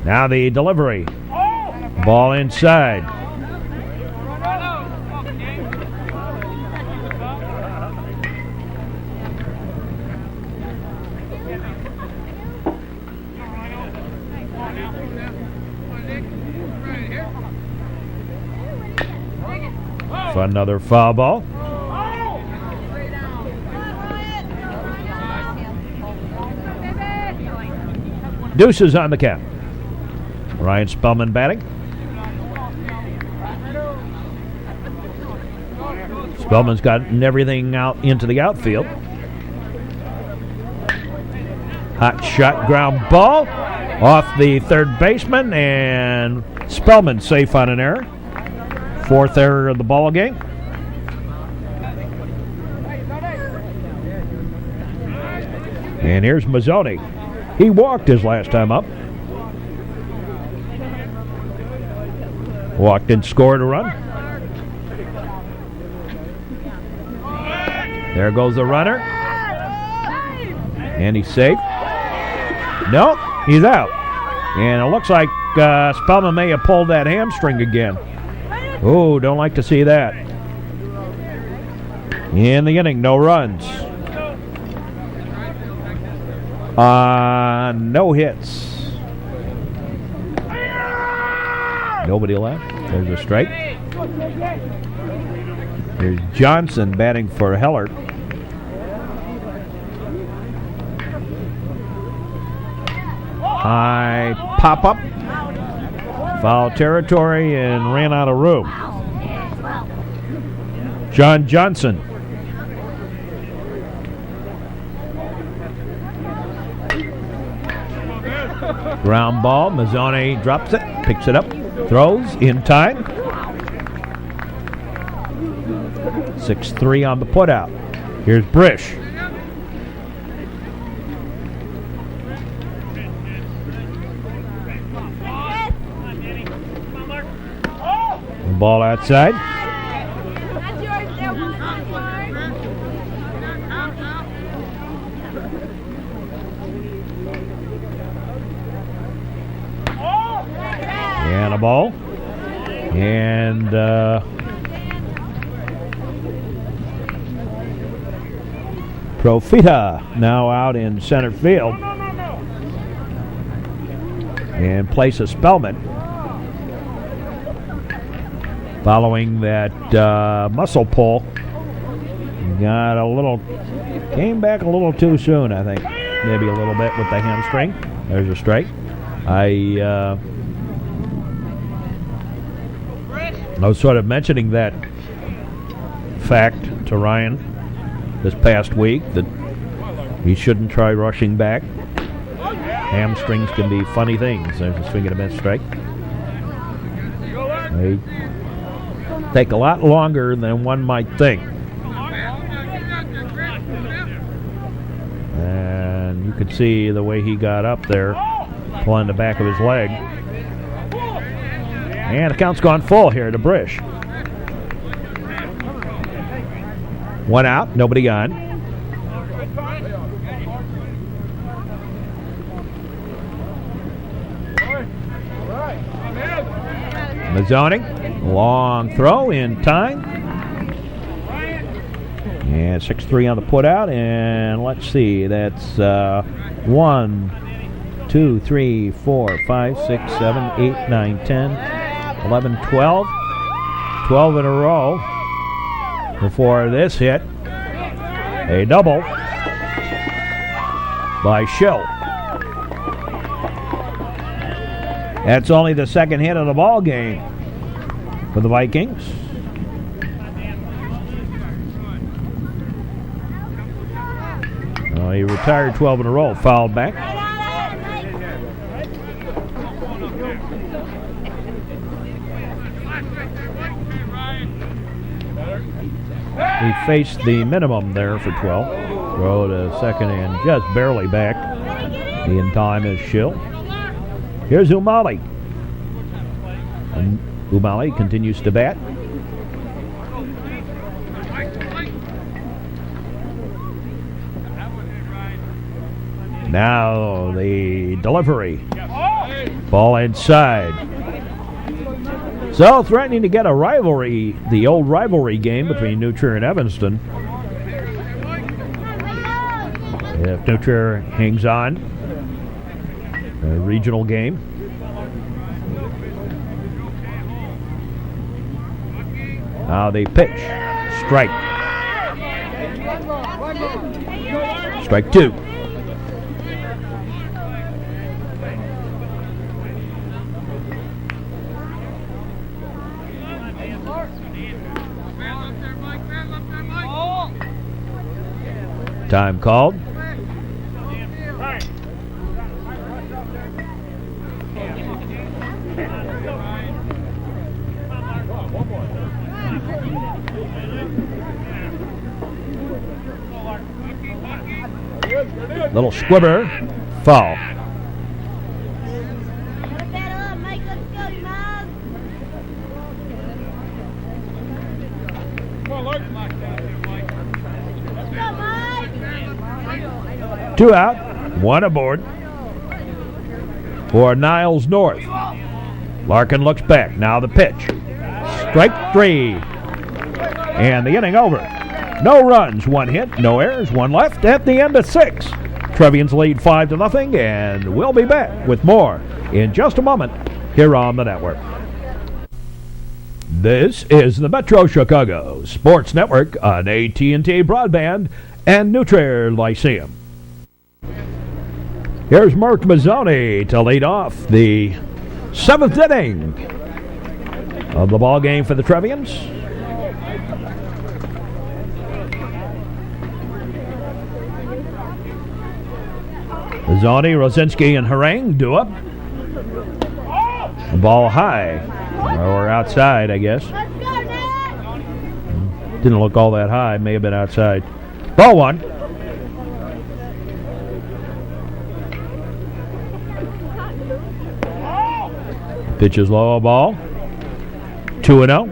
Now the delivery. Ball inside. For another foul ball. Deuces on the count. Ryan Spellman batting. Spellman's gotten everything out into the outfield. Hot shot, ground ball off the third baseman, and Spellman safe on an error. Fourth error of the ball game. And here's Mazzoni. He walked his last time up. Walked and scored a run. There goes the runner. And he's safe. No, he's out. And it looks like Spellman may have pulled that hamstring again. Oh, don't like to see that. In the inning, no runs. No hits. Nobody left. There's a strike. Here's Johnson batting for Heller. High pop-up. Foul territory and ran out of room. John Johnson. Ground ball. Mazzoni drops it, picks it up, throws in time. 6-3 on the putout. Here's Brish. Ball outside. And a ball. And Profita now out in center field. In place of Spellman. Following that muscle pull, got a little, came back a little too soon, I think. Maybe a little bit with the hamstring. There's a strike. I was sort of mentioning that fact to Ryan this past week, that he shouldn't try rushing back. Hamstrings can be funny things. There's a swing and a miss strike. They take a lot longer than one might think. And you could see the way he got up there, pulling the back of his leg. And the count's gone full here to Brish. One out, nobody on. Mazzoni, long throw in time. And 6-3 on the putout, and let's see, that's 1, 2, 3, 4, 5, 6, 7, 8, 9, 10, 11, 12. 12 in a row before this hit. A double by Schill. That's only the second hit of the ball game for the Vikings. He retired 12 in a row, fouled back. He faced the minimum there for 12. Throw to second and just barely back. In time is Schill. Here's Umali. And Umali continues to bat. Now the delivery. Ball inside. So threatening to get a rivalry, the old rivalry game between New Trier and Evanston. If New Trier hangs on, a regional game. Now they pitch. Strike. Strike two. Time called. Little squibber, foul. Two out, one aboard for Niles North. Larkin looks back. Now the pitch. Strike three. And the inning over. No runs, one hit, no errors, one left at the end of 6. Trevians lead 5-0, and we'll be back with more in just a moment here on the network. This is the Metro Chicago Sports Network on AT&T Broadband and New Trier Lyceum. Here's Mark Mazzoni to lead off the 7th inning of the ball game for the Trevians. Mazzoni, Rosinski, and Harang do up. The ball high, or outside, I guess. Didn't look all that high, may have been outside. Ball one. Pitch is low, a ball. 2-0.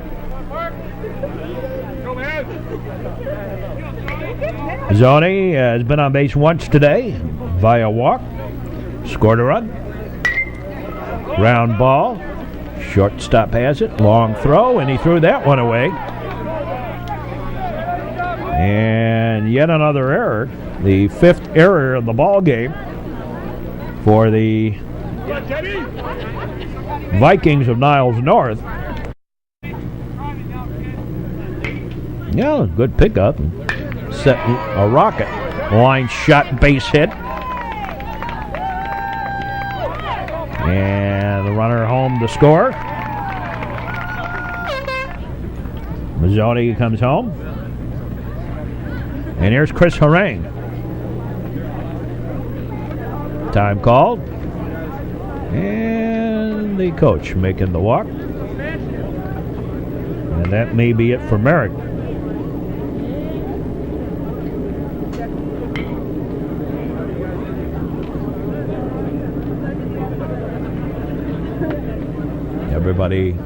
Mazzoni has been on base once today via walk. Scored a run. Ground ball. Shortstop has it. Long throw, and he threw that one away. And yet another error. The 5th error of the ball game for the Vikings of Niles North. Yeah, good pickup. Set a rocket. Line shot, base hit. And the runner home to score. Mazzoni comes home. And here's Chris Harang. Time called. And the coach making the walk. And that may be it for Merrick. Everybody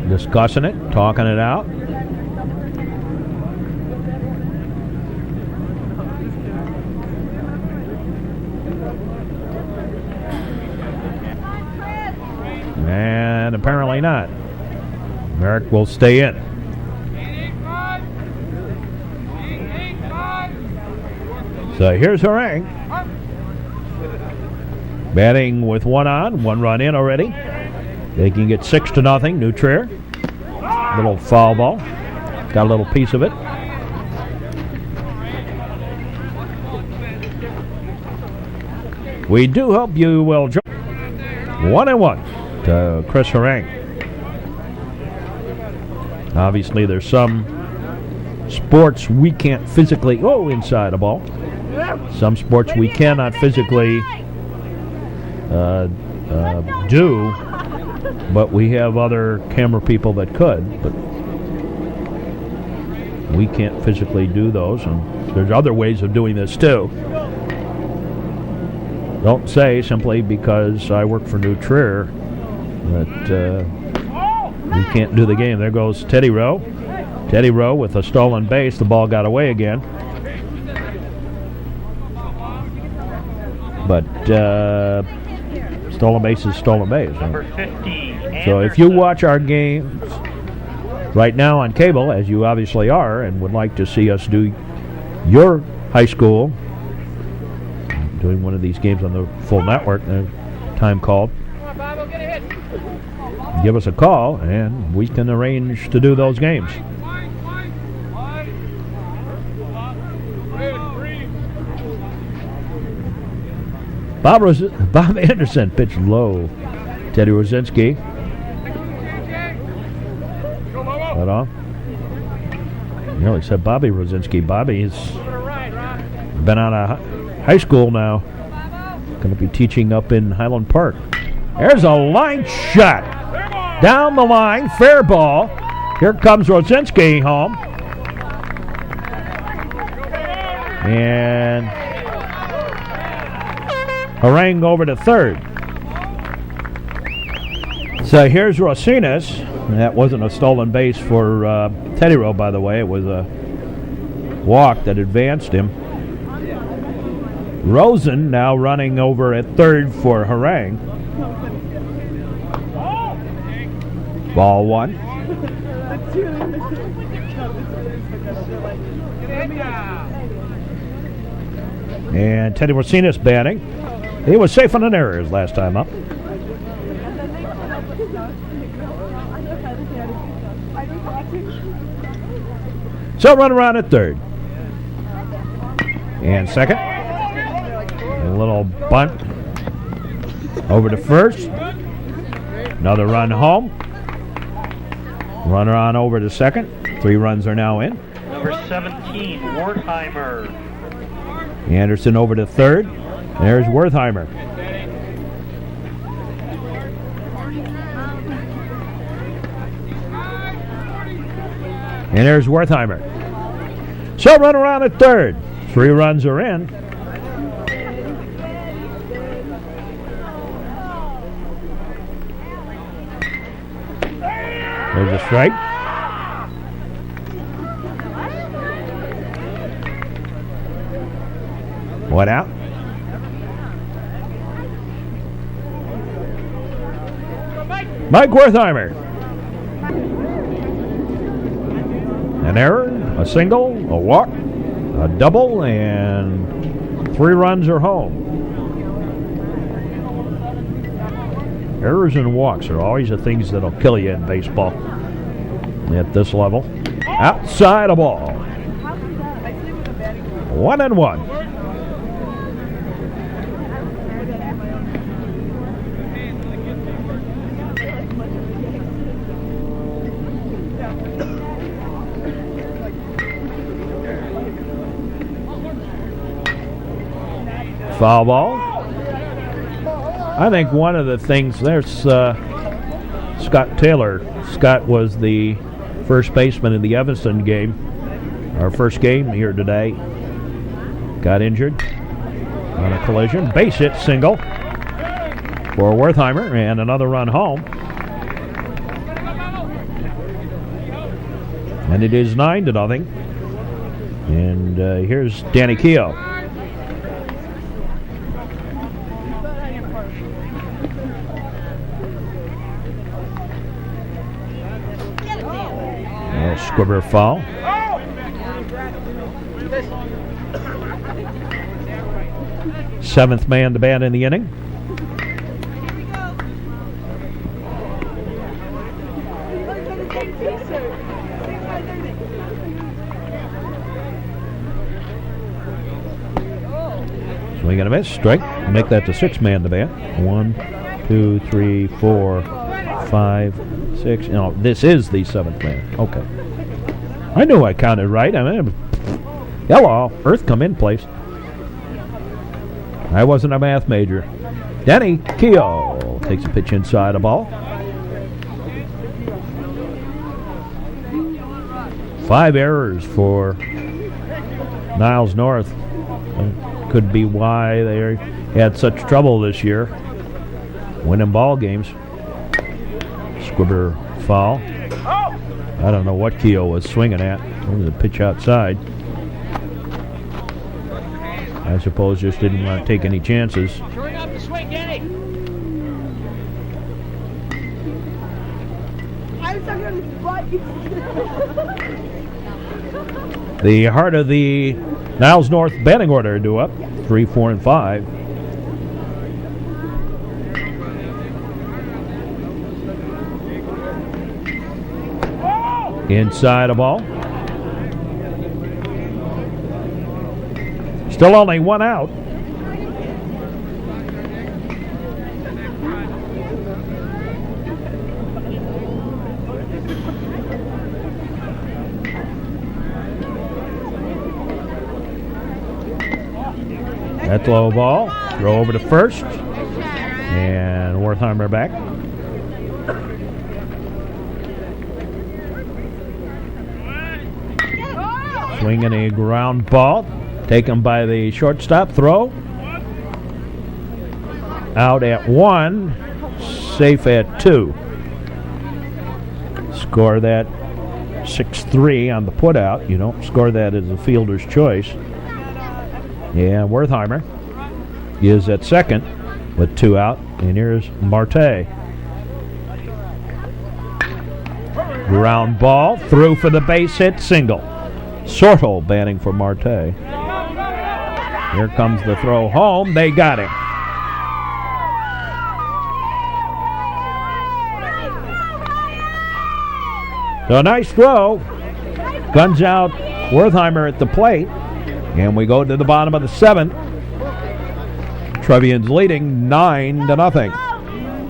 discussing it, talking it out. And apparently not. Merrick will stay in. So here's Harang. Batting with one on, one run in already. They can get 6-0, New Trier. Little foul ball. Got a little piece of it. We do hope you will join. 1-1 to Chris Harang. Obviously, there's some sports we can't physically. Oh, inside a ball. Some sports we cannot physically do, but we have other camera people that could. But we can't physically do those, and there's other ways of doing this too. Don't say simply because I work for New Trier that we can't do the game. There goes Teddy Rowe. Teddy Rowe with a stolen base. The ball got away again. But stolen base is stolen base. Number 50. So if you watch our games right now on cable, as you obviously are, and would like to see us do your high school, doing one of these games on the full network, time called, give us a call and we can arrange to do those games. Bob Anderson pitched low. Teddy Rosinski. Right on. Nearly said Bobby Rosinski. Bobby's been out of high school now. Going to be teaching up in Highland Park. There's a line shot. Down the line. Fair ball. Here comes Rosinski home. And Harang over to third. So here's Rosinas. That wasn't a stolen base for Teddy Rowe, by the way. It was a walk that advanced him. Rosen now running over at third for Harang. Ball one. And Teddy Rosinas batting. He was safe on an error his last time up. So run around at third. And second. A little bunt over to first. Another run home. Runner on over to second. 3 runs are now in. Number 17, Wertheimer. Anderson over to third. There's Wertheimer. And there's Wertheimer. So run around at third. 3 runs are in. There's a strike. One out. Mike Wertheimer. An error, a single, a walk, a double, and 3 runs are home. Errors and walks are always the things that'll kill you in baseball at this level. Outside a ball. 1-1. Foul ball. I think one of the things, there's Scott Taylor. Scott was the first baseman in the Evanston game, our first game here today. Got injured on a collision. Base hit single for Wertheimer and another run home. And it is 9-0. And here's Danny Keogh. Squibber foul. Seventh man to bat in the inning. Swing and a miss. Strike. Make that the sixth man to bat. 1, 2, 3, 4, 5, 6. No, this is the seventh man. Okay. I knew I counted right. I mean, hello. Earth come in place. I wasn't a math major. Danny Keogh takes a pitch inside a ball. 5 errors for Niles North. Could be why they had such trouble this year winning ball games. Squibber foul. I don't know what Keogh was swinging at. It was a pitch outside. I suppose just didn't want to take any chances. Turn up the swing, Danny. The heart of the Niles North batting order due up. 3, 4, and 5. Inside a ball. Still only 1 out. That's low ball. Throw over to first. And Wertheimer back. Swinging a ground ball. Taken by the shortstop. Throw. Out at 1. Safe at 2. Score that 6-3 on the putout. You don't score that as a fielder's choice. Yeah, Wertheimer is at second with 2 out. And here's Marte. Ground ball. Through for the base hit single. Sortel batting for Marte. Here comes the throw home. They got him. So a nice throw. Guns out Wertheimer at the plate. And we go to the bottom of the 7th. Trevians leading 9-0.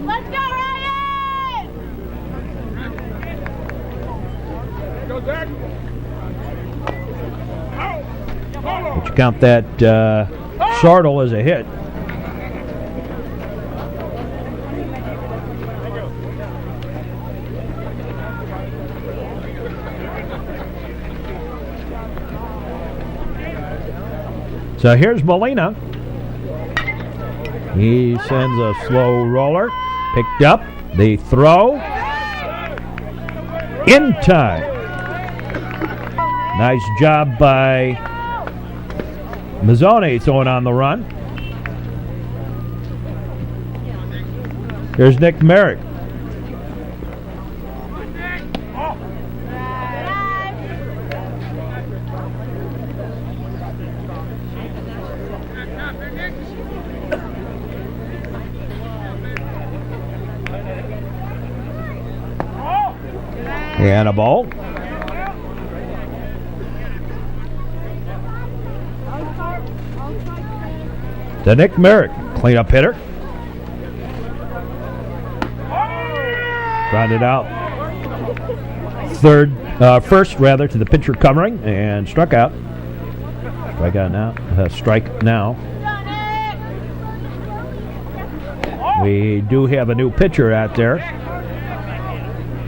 Let's go, Ryan! But you count that Sortel as a hit. So here's Molina. He sends a slow roller. Picked up. The throw. In time. Nice job by Mazzone throwing on the run. Here's Nick Merrick. And a ball. To Nick Merrick, cleanup hitter. Grounded out. First to the pitcher covering and struck out. Strike now. We do have a new pitcher out there.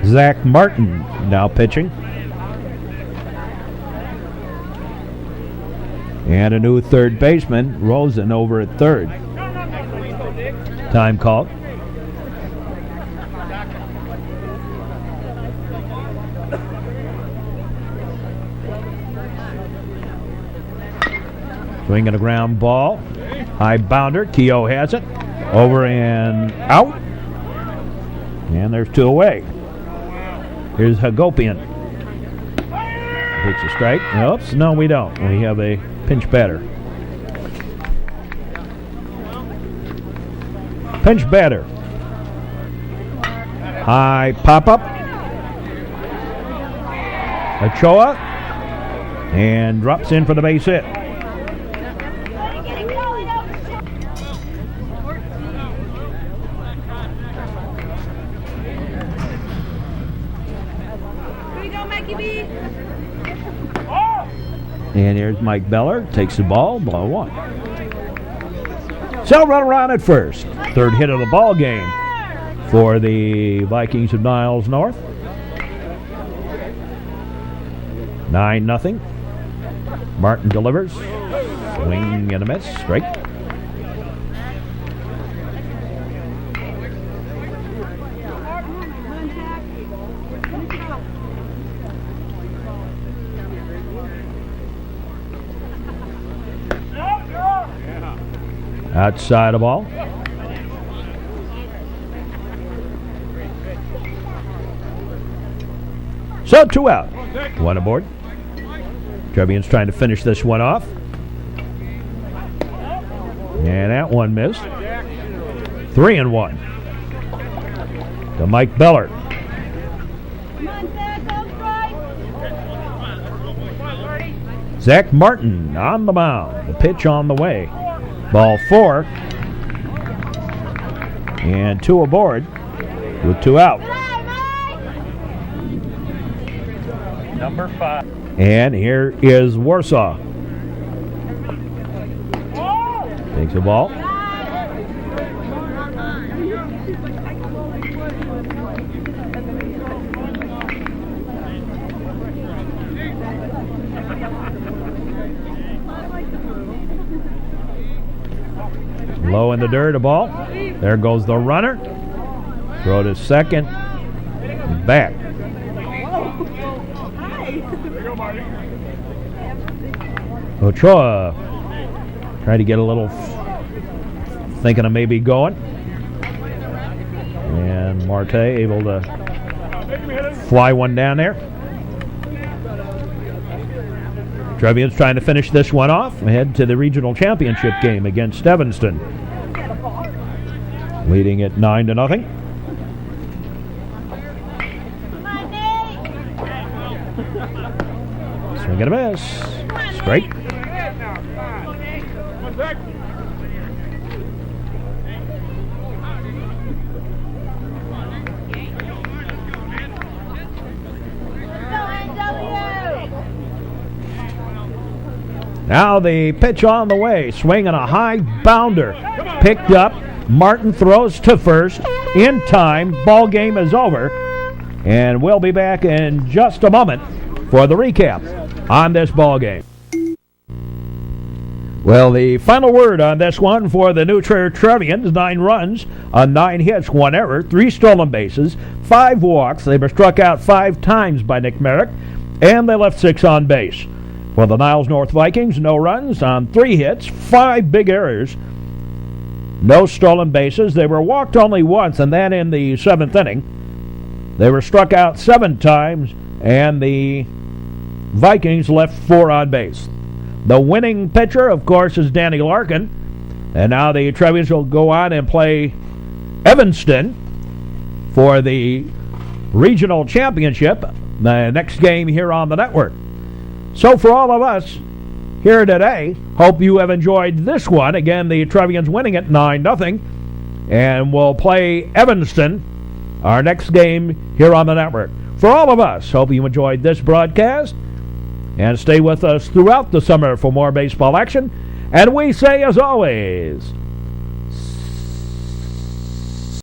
Zach Martin now pitching. And a new third baseman, Rosen, over at third. Time called. Swinging a ground ball. High bounder. Keogh has it. Over and out. And there's 2 away. Here's Hagopian. Takes a strike. Oops, no, we don't. We have a pinch batter. Pinch batter. High pop-up. Ochoa. And drops in for the base hit. And here's Mike Beller. Takes the ball. Ball one. So run around at first. Third hit of the ball game for the Vikings of Niles North. 9-0. Martin delivers. Swing and a miss. Strike. Outside of ball. So 2 out. 1 aboard. Trevians trying to finish this one off. And that one missed. 3-1. To Mike Beller. Zach Martin on the mound. The pitch on the way. Ball 4. And 2 aboard with 2 out. Number 5. And here is Warsaw. Takes the ball. Low in the dirt, a ball. There goes the runner. Throw to second. Back. Ochoa trying to get a little thinking of maybe going. And Marte able to fly one down there. Trevians trying to finish this one off. Ahead to the regional championship game against Evanston. Leading at 9-0. Swing and a miss. Straight. Now the pitch on the way. Swinging a high bounder. Picked up. Martin throws to first. In time. Ball game is over. And we'll be back in just a moment for the recap on this ball game. Well, the final word on this one for the new Trier Trevians: 9 runs on 9 hits, 1 error, 3 stolen bases, 5 walks. They were struck out 5 times by Nick Merrick, and they left 6 on base. For the Niles North Vikings, no runs on 3 hits, 5 big errors, no stolen bases. They were walked only once, and that in the 7th inning. They were struck out 7 times, and the Vikings left 4 on base. The winning pitcher, of course, is Danny Larkin. And now the Trevians will go on and play Evanston for the regional championship, the next game here on the network. So for all of us here today, hope you have enjoyed this one. Again, the Trevians winning it 9-0. And we'll play Evanston, our next game here on the network. For all of us, hope you enjoyed this broadcast. And stay with us throughout the summer for more baseball action. And we say, as always,